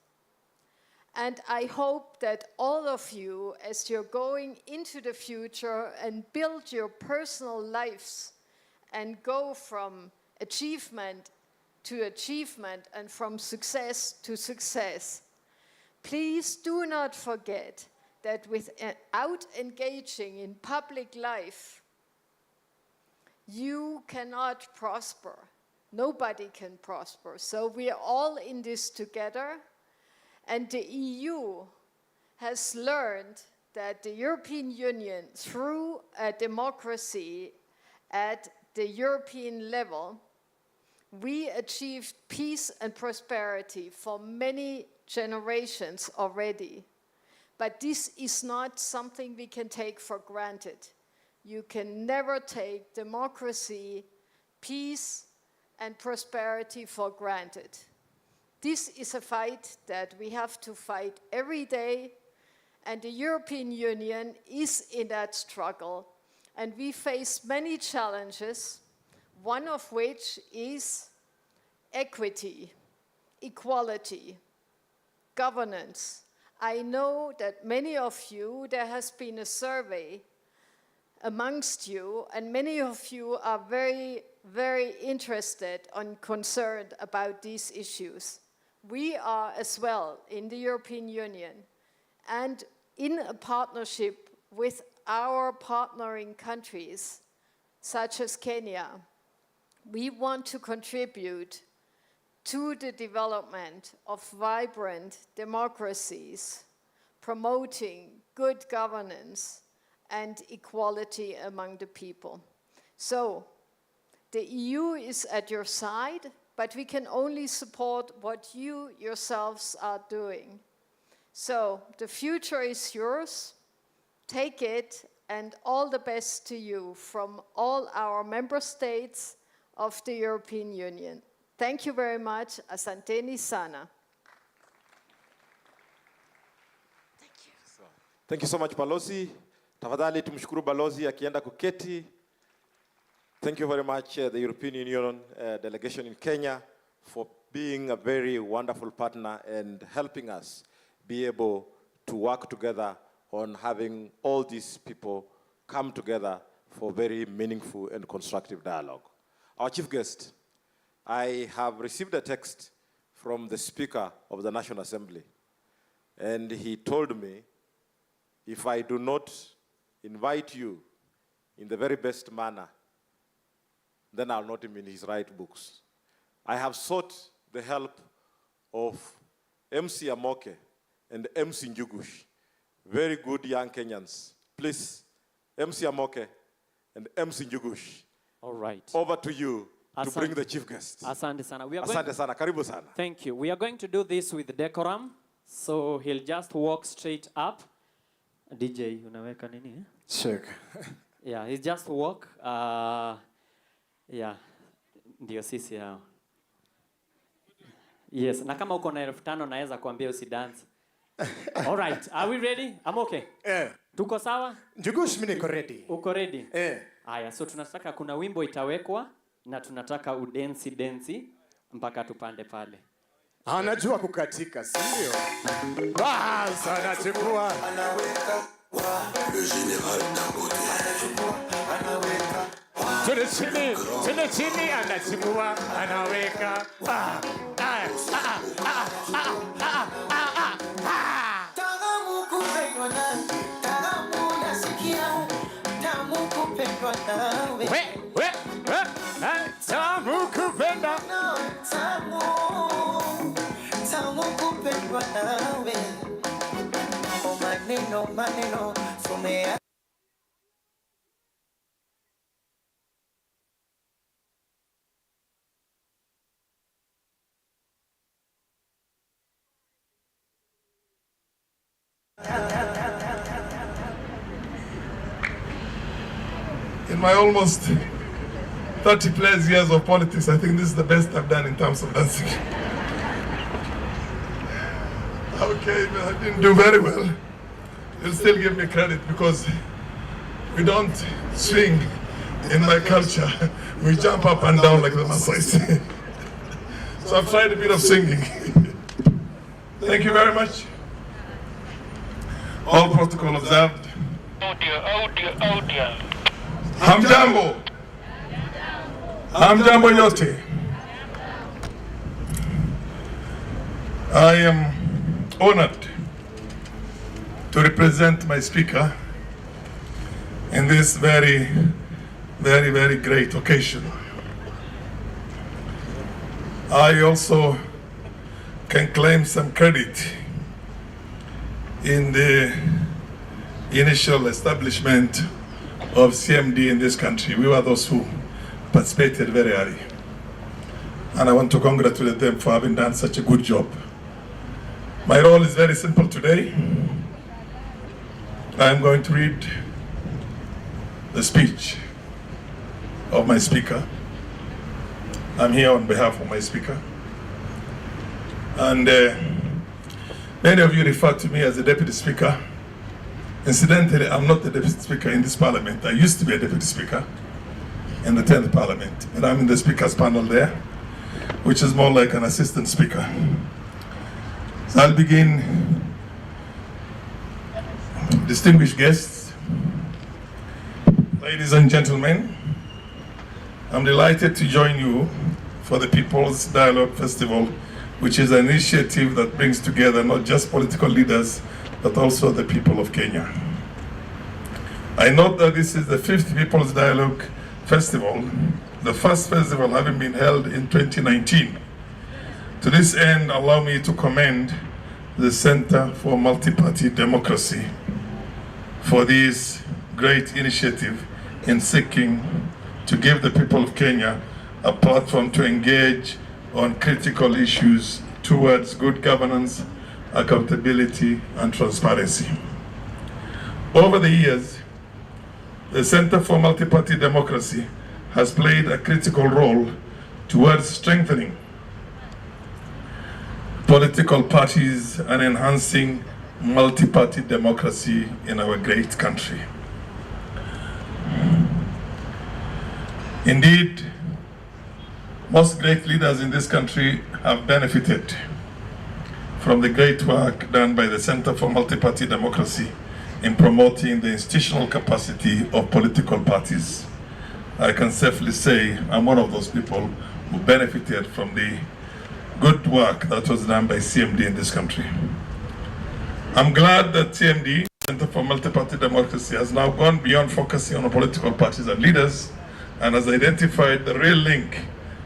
and I hope that all of you, as you're going into the future and build your personal lives and go from achievement to achievement and from success to success, please do not forget that without engaging in public life, you cannot prosper. Nobody can prosper. So we are all in this together. And the EU has learned that the European Union, through a democracy at the European level, we achieved peace and prosperity for many generations already. But this is not something we can take for granted. You can never take democracy, peace, and prosperity for granted. This is a fight that we have to fight every day, and the European Union is in that struggle. And we face many challenges, one of which is equity, equality, governance. I know that many of you, there has been a survey amongst you, and many of you are very, very interested and concerned about these issues. We are as well in the European Union, and in a partnership with our partnering countries, such as Kenya, We want to contribute to the development of vibrant democracies, promoting good governance and equality among the people. So, the EU is at your side, but we can only support what you yourselves are doing. So, the future is yours. Take it, and all the best to you from all our member states of the European Union. Thank you very much. Asanteni sana. Thank you so much, Balozi. Tafadhali tumshukuru Balozi akienda kuketi. Thank you very much, the European Union delegation in Kenya, for being a very wonderful partner and helping us be able to work together on having all these people come together for very meaningful and constructive dialogue. Our chief guest, I have received a text from the Speaker of the National Assembly, and he told me, if I do not invite you in the very best manner, then I'll not even his right books. I have sought the help of MC Amoke and MC Njugush, very good young Kenyans. Please, MC Amoke and MC Njugush. All right. Over to you to bring the chief guest. Asante sana. Asante sana. Karibu sana. Thank you. We are going to do this with decorum. So he'll just walk straight up. DJ, unaweka nini? Check. Yeah, he'll just walk. Yeah, ndio sisi hao. Yes, na kama uko na 5,000 naweza kuambia usidance. All right, are we ready? I'm okay. Tuko sawa? Njugush, mimi niko ready. Uko ready? Haya, so tunataka kuna wimbo itawekwa na tunataka udensi mpaka tupande pale. Anajua kukatika, si ndio? Basi anachukua. Anaweka le général Dangote. Anaweka. Tuna chini anachukua, anaweka. Tamu kupendwa nawe, tamu nasikia, tamu kupendwa nawe. Tamu kupendwa nawe, tamu kupendwa nawe. Oh maneno, somea. In my almost 30 plus years of politics, I think this is the best I've done in terms of dancing. Okay, but I didn't do very well. You'll still give me credit because we don't swing in my culture. We jump up and down like the Maasai. So I've tried a bit of singing. Thank you very much. All protocol observed. Audio. Hamjambo. Hamjambo yote. I am honored to represent my speaker in this very, very, very great occasion. I also can claim some credit in the initial establishment of CMD in this country. We were those who participated very early. And I want to congratulate them for having done such a good job. My role is very simple today. I'm going to read the speech of my speaker. I'm here on behalf of my speaker. And many of you refer to me as the deputy speaker. Incidentally, I'm not the deputy speaker in this parliament. I used to be a deputy speaker in the 10th parliament, but I'm in the speaker's panel there, which is more like an assistant speaker. So I'll begin. Distinguished guests, ladies and gentlemen, I'm delighted to join you for the People's Dialogue Festival, which is an initiative that brings together not just political leaders, but also the people of Kenya. I note that this is the 5th People's Dialogue Festival, the first festival having been held in 2019. To this end, allow me to commend the Center for Multi-Party Democracy for this great initiative in seeking to give the people of Kenya a platform to engage on critical issues towards good governance, accountability, and transparency. Over the years, the Center for Multi-Party Democracy has played a critical role towards strengthening political parties and enhancing multi-party democracy in our great country. Indeed, most great leaders in this country have benefited from the great work done by the Center for Multi-Party Democracy in promoting the institutional capacity of political parties. I can safely say I'm one of those people who benefited from the good work that was done by CMD in this country. I'm glad that CMD, Center for Multi-Party Democracy, has now gone beyond focusing on political parties and leaders and has identified the real link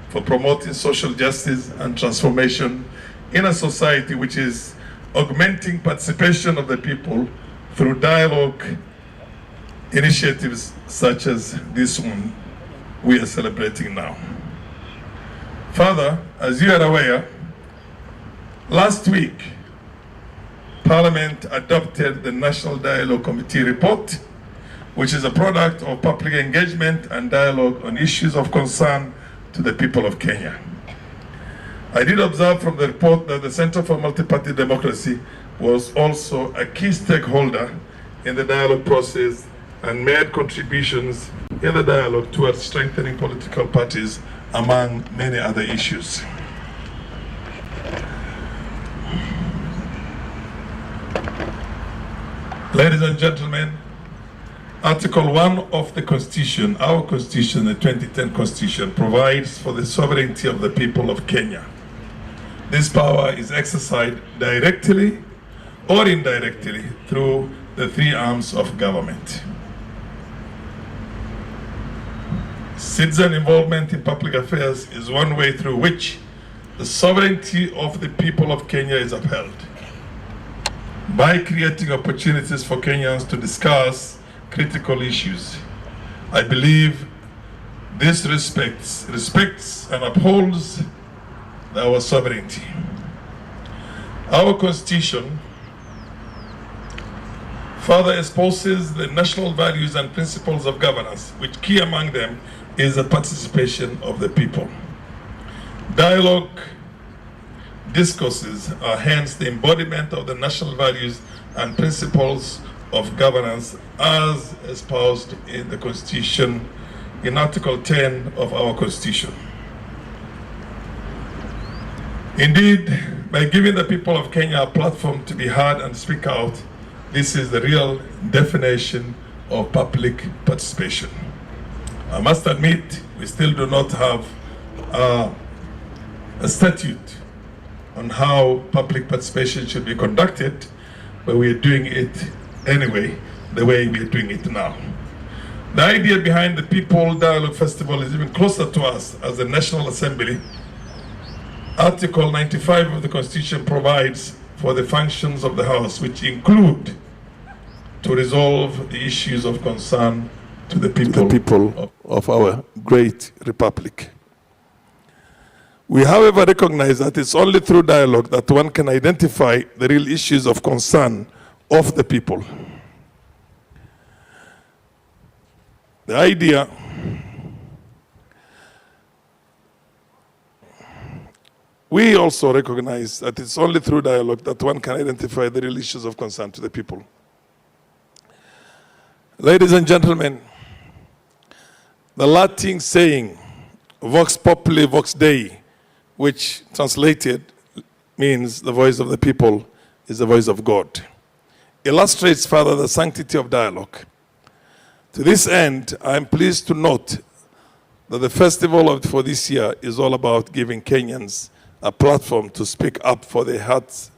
for promoting social justice and transformation in a society which is augmenting participation of the people through dialogue initiatives such as this one we are celebrating now. Further, as you are aware, last week, Parliament adopted the National Dialogue Committee report, which is a product of public engagement and dialogue on issues of concern to the people of Kenya. I did observe from the report that the Center for Multi-Party Democracy was also a key stakeholder in the dialogue process and made contributions in the dialogue towards strengthening political parties, among many other issues. Ladies and gentlemen, Article 1 of the Constitution, our Constitution, the 2010 Constitution, provides for the sovereignty of the people of Kenya. This power is exercised directly or indirectly through the three arms of government. Citizen involvement in public affairs is one way through which the sovereignty of the people of Kenya is upheld. By creating opportunities for Kenyans to discuss critical issues, I believe this respects and upholds our sovereignty. Our Constitution further espouses the national values and principles of governance, which key among them is the participation of the people. Dialogue discourses are hence the embodiment of the national values and principles of governance as espoused in the Constitution, in Article 10 of our Constitution. Indeed, by giving the people of Kenya a platform to be heard and speak out, this is the real definition of public participation. I must admit, we still do not have a statute on how public participation should be conducted, but we are doing it anyway, the way we are doing it now. The idea behind the People Dialogue Festival is even closer to us as the National Assembly. Article 95 of the Constitution provides for the functions of the House, which include to resolve the issues of concern to the people of our great republic. We, however, recognize that it's only through dialogue that one can identify the real issues of concern of the people. The idea we also recognize that it's only through dialogue that one can identify the real issues of concern to the people. Ladies and gentlemen, the Latin saying, vox populi, vox Dei, which translated means the voice of the people is the voice of God, illustrates further the sanctity of dialogue. To this end, I am pleased to note that the festival for this year is all about giving Kenyans a platform to speak up from their hearts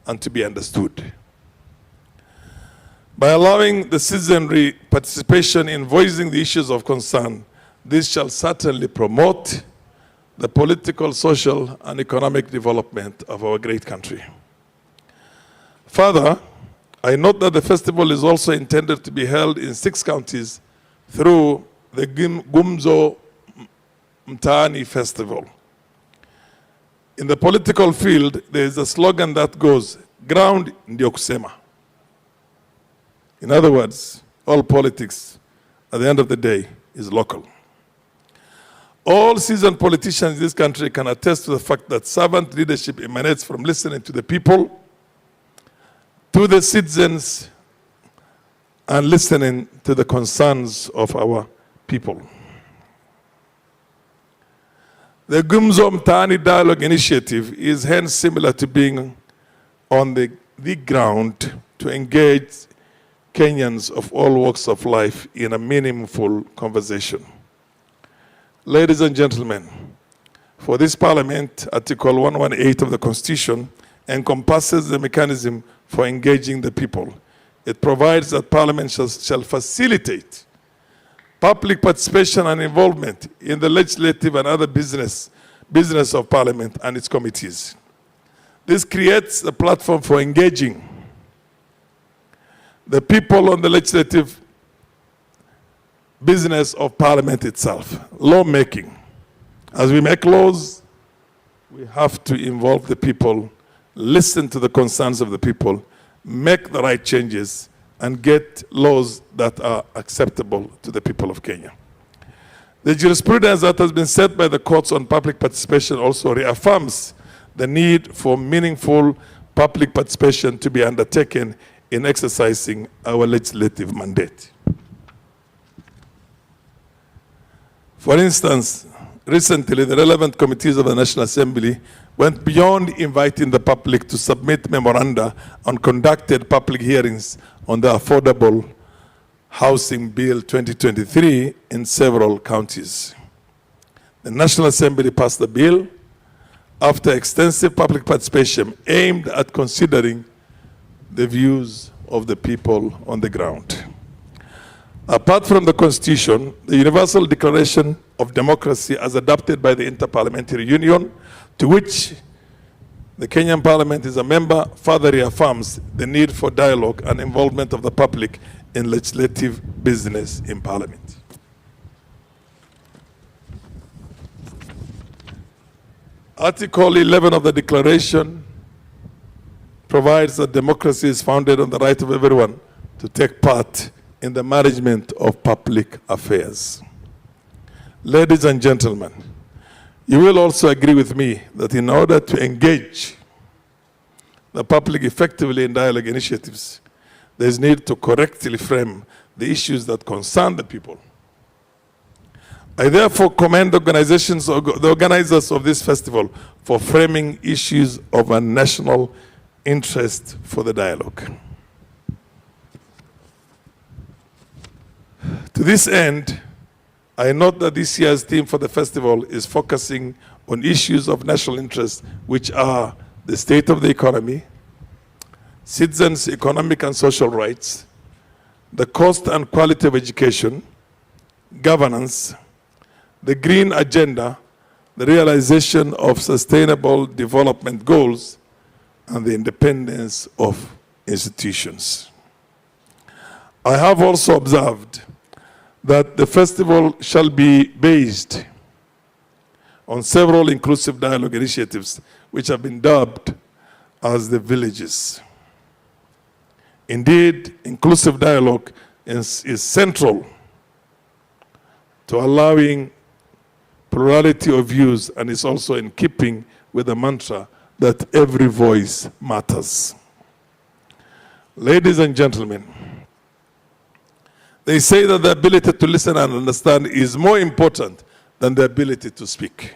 and to be understood. By allowing the citizenry participation in voicing the issues of concern, this shall certainly promote the political, social, and economic development of our great country. Further, I note that the festival is also intended to be held in 6 counties through the Gumzo Mtaani Festival. In the political field, there is a slogan that goes, ground ndio kusema. In other words, all politics, at the end of the day, is local. All seasoned politicians in this country can attest to the fact that servant leadership emanates from listening to the people, to the citizens, and listening to the concerns of our people. The Gumzo Mtaani Dialogue Initiative is hence similar to being on the ground to engage Kenyans of all walks of life in a meaningful conversation. Ladies and gentlemen, for this Parliament, Article 118 of the Constitution encompasses the mechanism for engaging the people. It provides that Parliament shall facilitate public participation and involvement in the legislative and other business of Parliament and its committees. This creates a platform for engaging the people on the legislative business of Parliament itself, lawmaking. As we make laws, we have to involve the people, listen to the concerns of the people, make the right changes, and get laws that are acceptable to the people of Kenya. The jurisprudence that has been set by the courts on public participation also reaffirms the need for meaningful public participation to be undertaken in exercising our legislative mandate. For instance, recently the relevant committees of the National Assembly went beyond inviting the public to submit memoranda and conducted public hearings on the Affordable Housing Bill 2023 in several counties. The National Assembly passed the bill after extensive public participation aimed at considering the views of the people on the ground. Apart from the Constitution, the Universal Declaration of Democracy as adopted by the Interparliamentary Union, to which the Kenyan Parliament is a member, further reaffirms the need for dialogue and involvement of the public in legislative business in Parliament. Article 11 of the Declaration provides that democracy is founded on the right of everyone to take part in the management of public affairs. Ladies and gentlemen, you will also agree with me that in order to engage the public effectively in dialogue initiatives, there is need to correctly frame the issues that concern the people. I therefore commend the organizers of this festival for framing issues of a national interest for the dialogue. To this end, I note that this year's theme for the festival is focusing on issues of national interest, which are the state of the economy, citizens' economic and social rights, the cost and quality of education, governance, the green agenda, the realization of sustainable development goals, and the independence of institutions. I have also observed that the festival shall be based on several inclusive dialogue initiatives which have been dubbed as the villages. Indeed, inclusive dialogue is central to allowing plurality of views and is also in keeping with the mantra that every voice matters. Ladies and gentlemen, they say that the ability to listen and understand is more important than the ability to speak.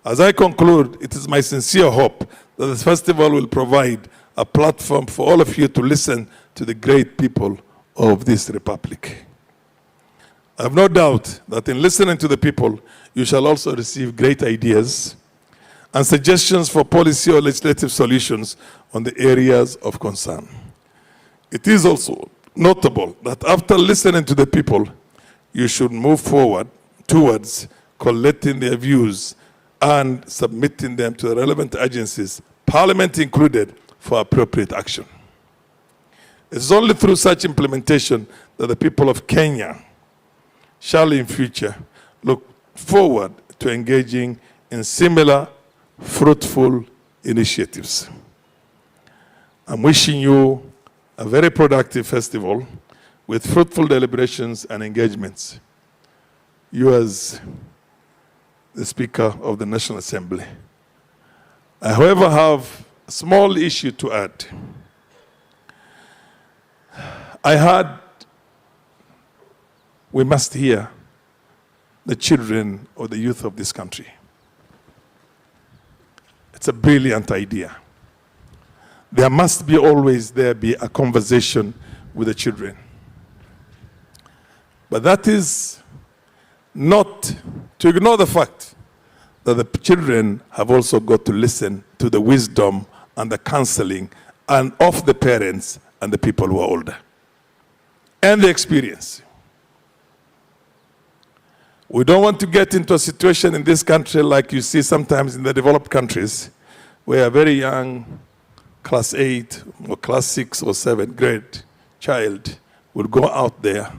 As I conclude, it is my sincere hope that this festival will provide a platform for all of you to listen to the great people of this republic. I have no doubt that in listening to the people, you shall also receive great ideas and suggestions for policy or legislative solutions on the areas of concern. It is also notable that after listening to the people, you should move forward towards collecting their views and submitting them to the relevant agencies, Parliament included, for appropriate action. It's only through such implementation that the people of Kenya shall in future look forward to engaging in similar fruitful initiatives. I'm wishing you a very productive festival with fruitful deliberations and engagements. You as the Speaker of the National Assembly. I, however, have a small issue to add. I heard we must hear the children or the youth of this country. It's a brilliant idea. There must be always be a conversation with the children. But that is not to ignore the fact that the children have also got to listen to the wisdom and the counseling and of the parents and the people who are older, and the experience. We don't want to get into a situation in this country like you see sometimes in the developed countries, where a very young class 8 or class 6 or 7 grade child will go out there,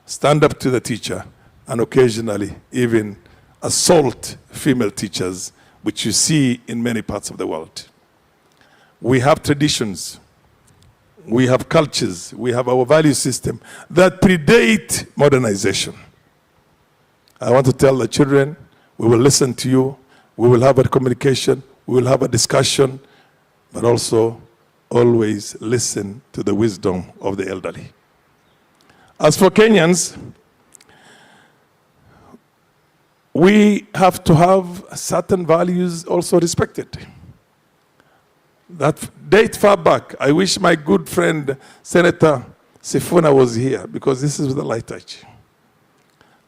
stand up to the teacher, and occasionally even assault female teachers, which you see in many parts of the world. We have traditions, we have cultures, we have our value system that predate modernization. I want to tell the children, we will listen to you, we will have a communication, we will have a discussion, but also always listen to the wisdom of the elderly. As for Kenyans, we have to have certain values also respected. That date far back, I wish my good friend Senator Sifuna was here, because this is the light touch.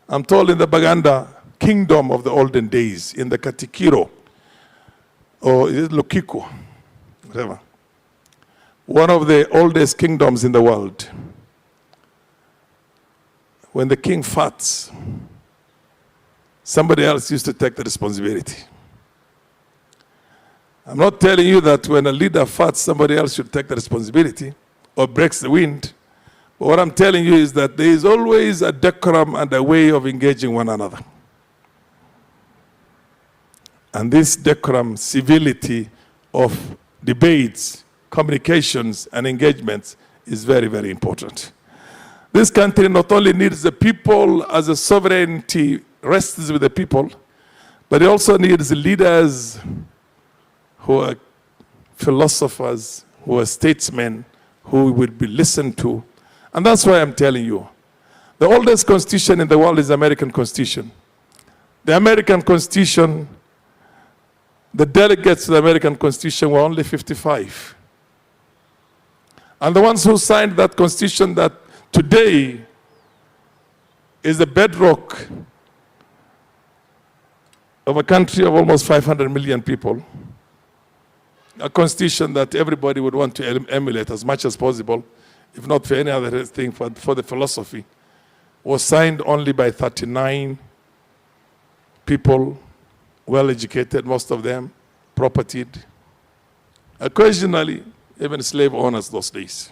I'm told in the Baganda kingdom of the olden days, in the Katikiro, or is it Lokiko, whatever, one of the oldest kingdoms in the world, when the king farts, somebody else used to take the responsibility. I'm not telling you that when a leader farts, somebody else should take the responsibility or breaks the wind. But what I'm telling you is that there is always a decorum and a way of engaging one another. And this decorum, civility of debates, communications, and engagements is very, very important. This country not only needs the people as a sovereignty rests with the people, but it also needs leaders who are philosophers, who are statesmen, who will be listened to. And that's why I'm telling you, the oldest constitution in the world is the American Constitution. The American Constitution, the delegates to the American Constitution were only 55. And the ones who signed that Constitution that today is the bedrock of a country of almost 500 million people, a constitution that everybody would want to emulate as much as possible, if not for any other thing, for the philosophy, was signed only by 39 people, well-educated, most of them, propertied, occasionally even slave owners those days.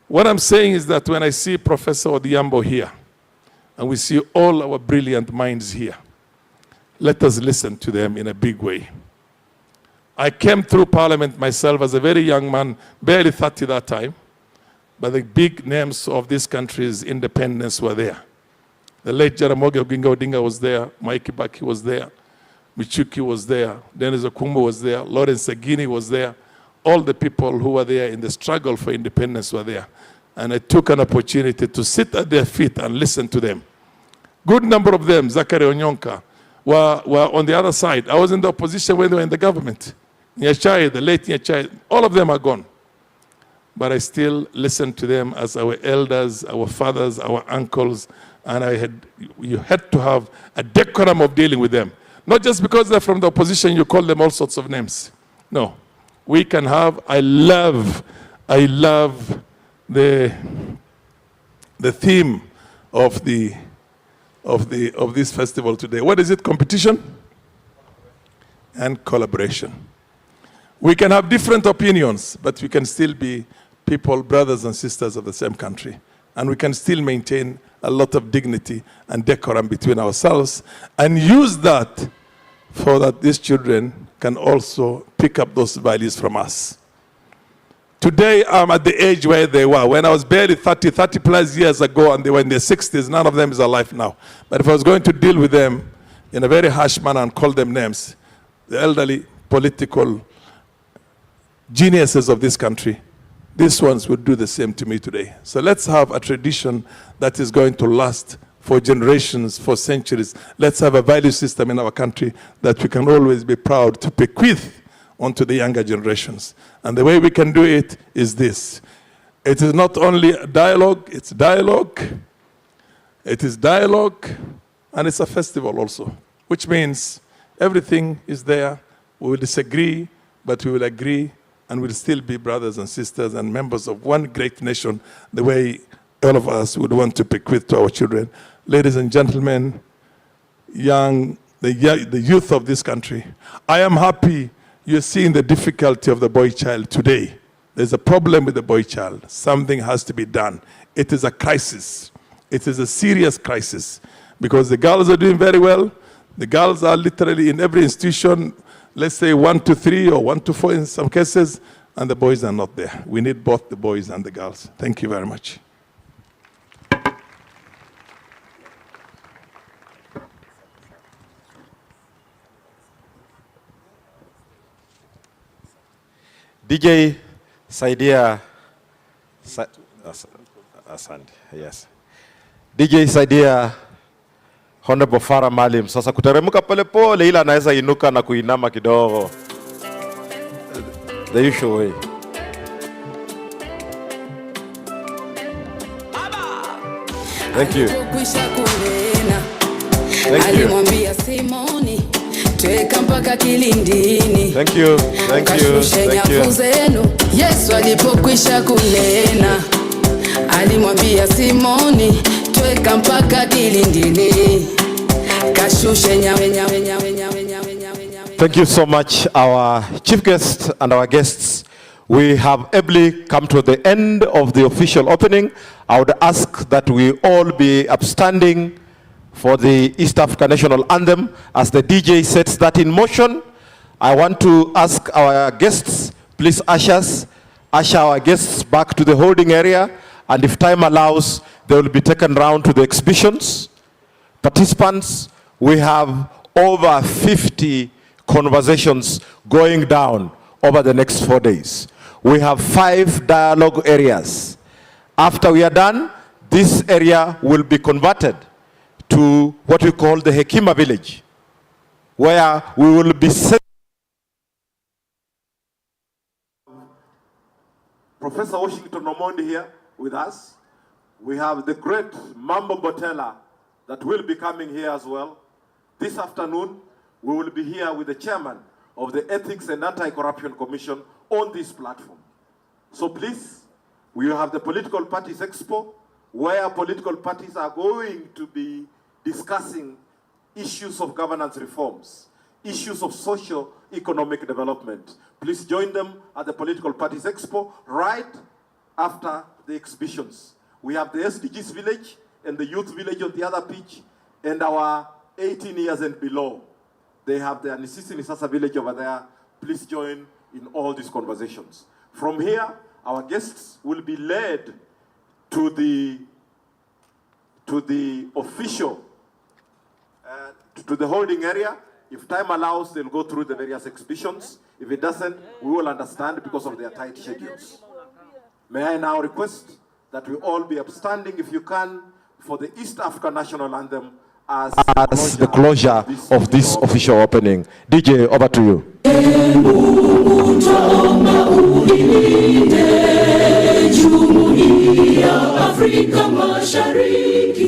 What I'm saying is that when I see Professor Odhiambo here, and we see all our brilliant minds here, let us listen to them in a big way. I came through Parliament myself as a very young man, barely 30 that time, but the big names of this country's independence were there. The late Jaramogi Oginga Odinga was there, Mwai Kibaki was there, Michuki was there, Dennis Okumbo was there, Lawrence Sagini was there. All the people who were there in the struggle for independence were there. And I took an opportunity to sit at their feet and listen to them. Good number of them, Zachary Onyonka, were on the other side. I was in the opposition when they were in the government. Nyachai, the late Nyachai, all of them are gone. But I still listened to them as our elders, our fathers, our uncles, and you had to have a decorum of dealing with them. Not just because they're from the opposition, you call them all sorts of names. No. We can have, I love the theme of the of this festival today. What is it? Competition and collaboration. We can have different opinions, but we can still be people, brothers and sisters of the same country. And we can still maintain a lot of dignity and decorum between ourselves and use that for that these children can also pick up those values from us. Today, I'm at the age where they were. When I was barely 30 plus years ago, and they were in their 60s, none of them is alive now. But if I was going to deal with them in a very harsh manner and call them names, the elderly political geniuses of this country, these ones would do the same to me today. So let's have a tradition that is going to last for generations, for centuries. Let's have a value system in our country that we can always be proud to bequeath onto the younger generations. And the way we can do it is this. It is not only dialogue, it's dialogue. It is dialogue, and it's a festival also, which means everything is there. We will disagree, but we will agree, and we'll still be brothers and sisters and members of one great nation, the way all of us would want to bequeath to our children. Ladies and gentlemen, the youth of this country, I am happy you're seeing the difficulty of the boy child today. There's a problem with the boy child. Something has to be done. It is a crisis. It is a serious crisis because the girls are doing very well. The girls are literally in every institution, let's say 1 to 3 or 1 to 4 in some cases, and the boys are not there. We need both the boys and the girls. Thank you very much. DJ Saidia, yes. DJ Saidia, Honorable Farah Maalim. Sasa kuteremka pole pole ila anaweza inuka na kuinama kidogo. The usual way. Thank you. Thank you. Tweka mpaka kilindini. Thank you. Thank you. Thank you. Yesu alipokwisha kunena alimwambia Simoni tweka mpaka kilindini. Kashushe nyawe. Thank you so much, our chief guest and our guests. We have ably come to the end of the official opening. I would ask that we all be upstanding for the East Africa National Anthem. As the DJ sets that in motion, I want to ask our guests, please usher our guests back to the holding area, and if time allows, they will be taken round to the exhibitions. Participants, we have over 50 conversations going down over the next 4 days. We have 5 dialogue areas. After we are done, this area will be converted to what we call the Hekima village, where we will be Professor Washington Omondi here with us. We have the great Mambo Botella that will be coming here as well. This afternoon, we will be here with the chairman of the Ethics and Anti-Corruption Commission on this platform. So please, we have the Political Parties Expo, where political parties are going to be discussing issues of governance reforms, issues of socio-economic development. Please join them at the Political Parties Expo right after the exhibitions. We have the SDGs village and the youth village on the other pitch, and our 18 years and below. They have the Nisisi Nisasa village over there. Please join in all these conversations. From here, our guests will be led to the official, to the holding area. If time allows, they'll go through the various exhibitions. If it doesn't, we will understand because of their tight schedules. May I now request that we all be upstanding, if you can, for the East Africa National Anthem as the closure of this official opening. DJ, over to you. Afrika Mashariki,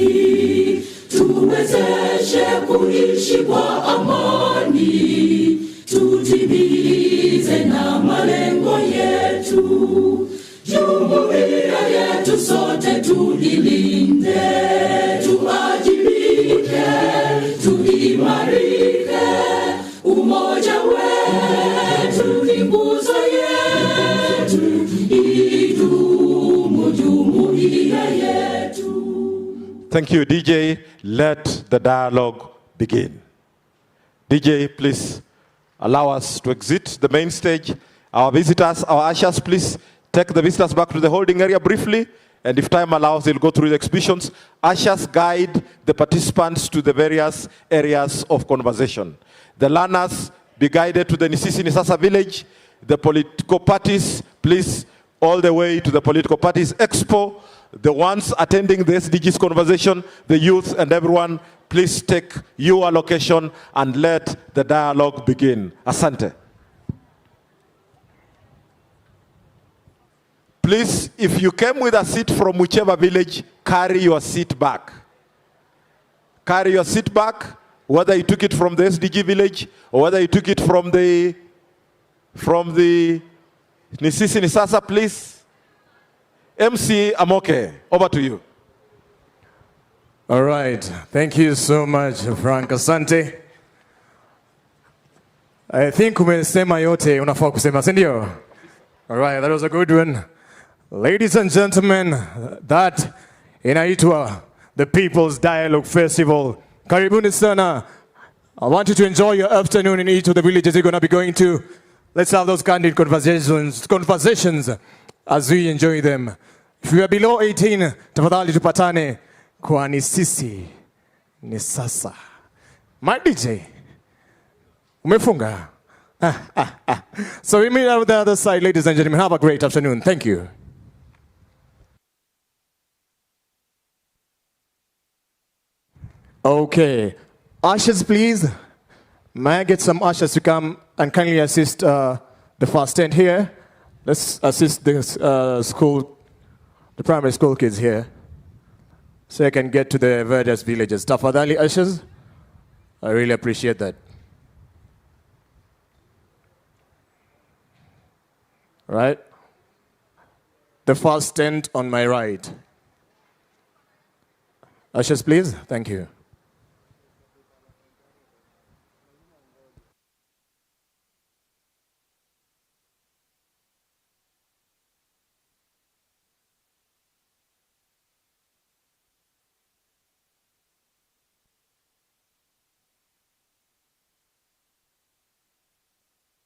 tuwezeshe kuishi kwa amani, tutimize na malengo yetu, jumuiya yetu sote tulilinde, tuajibike Thank you, DJ. Let the dialogue begin. DJ, please allow us to exit the main stage. Our visitors, our ushers, please take the visitors back to the holding area briefly. And if time allows, they'll go through the exhibitions. Ushers guide the participants to the various areas of conversation. The learners be guided to the Nisisi Nisasa village. The political parties, please, all the way to the political parties expo. The ones attending the SDGs conversation, the youth and everyone, please take your location and let the dialogue begin. Asante. Please, if you came with a seat from whichever village, carry your seat back. Carry your seat back, whether you took it from the SDG village or whether you took it from the Nisisi Nisasa, please. MC Amoke, over to you. All right. Thank you so much, Frank. Asante. I think umesema yote unafaa kusema, si ndio? All right, that was a good one. Ladies and gentlemen, that inaitwa the People's Dialogue Festival. Karibuni sana. I want you to enjoy your afternoon in each of the villages you're going to be going to. Let's have those candid conversations as we enjoy them. If you are below 18, tafadhali tupatane kwa Nisisi ni sasa. My DJ, umefunga? So we meet on the other side, ladies and gentlemen. Have a great afternoon. Thank you. Okay. Ushers, please. May I get some ushers to come and kindly assist the first tent here? Let's assist the primary school kids here, so I can get to the various villages. Tafadhali ushers, I really appreciate that. Right? The first tent on my right. Ushers, please. Thank you.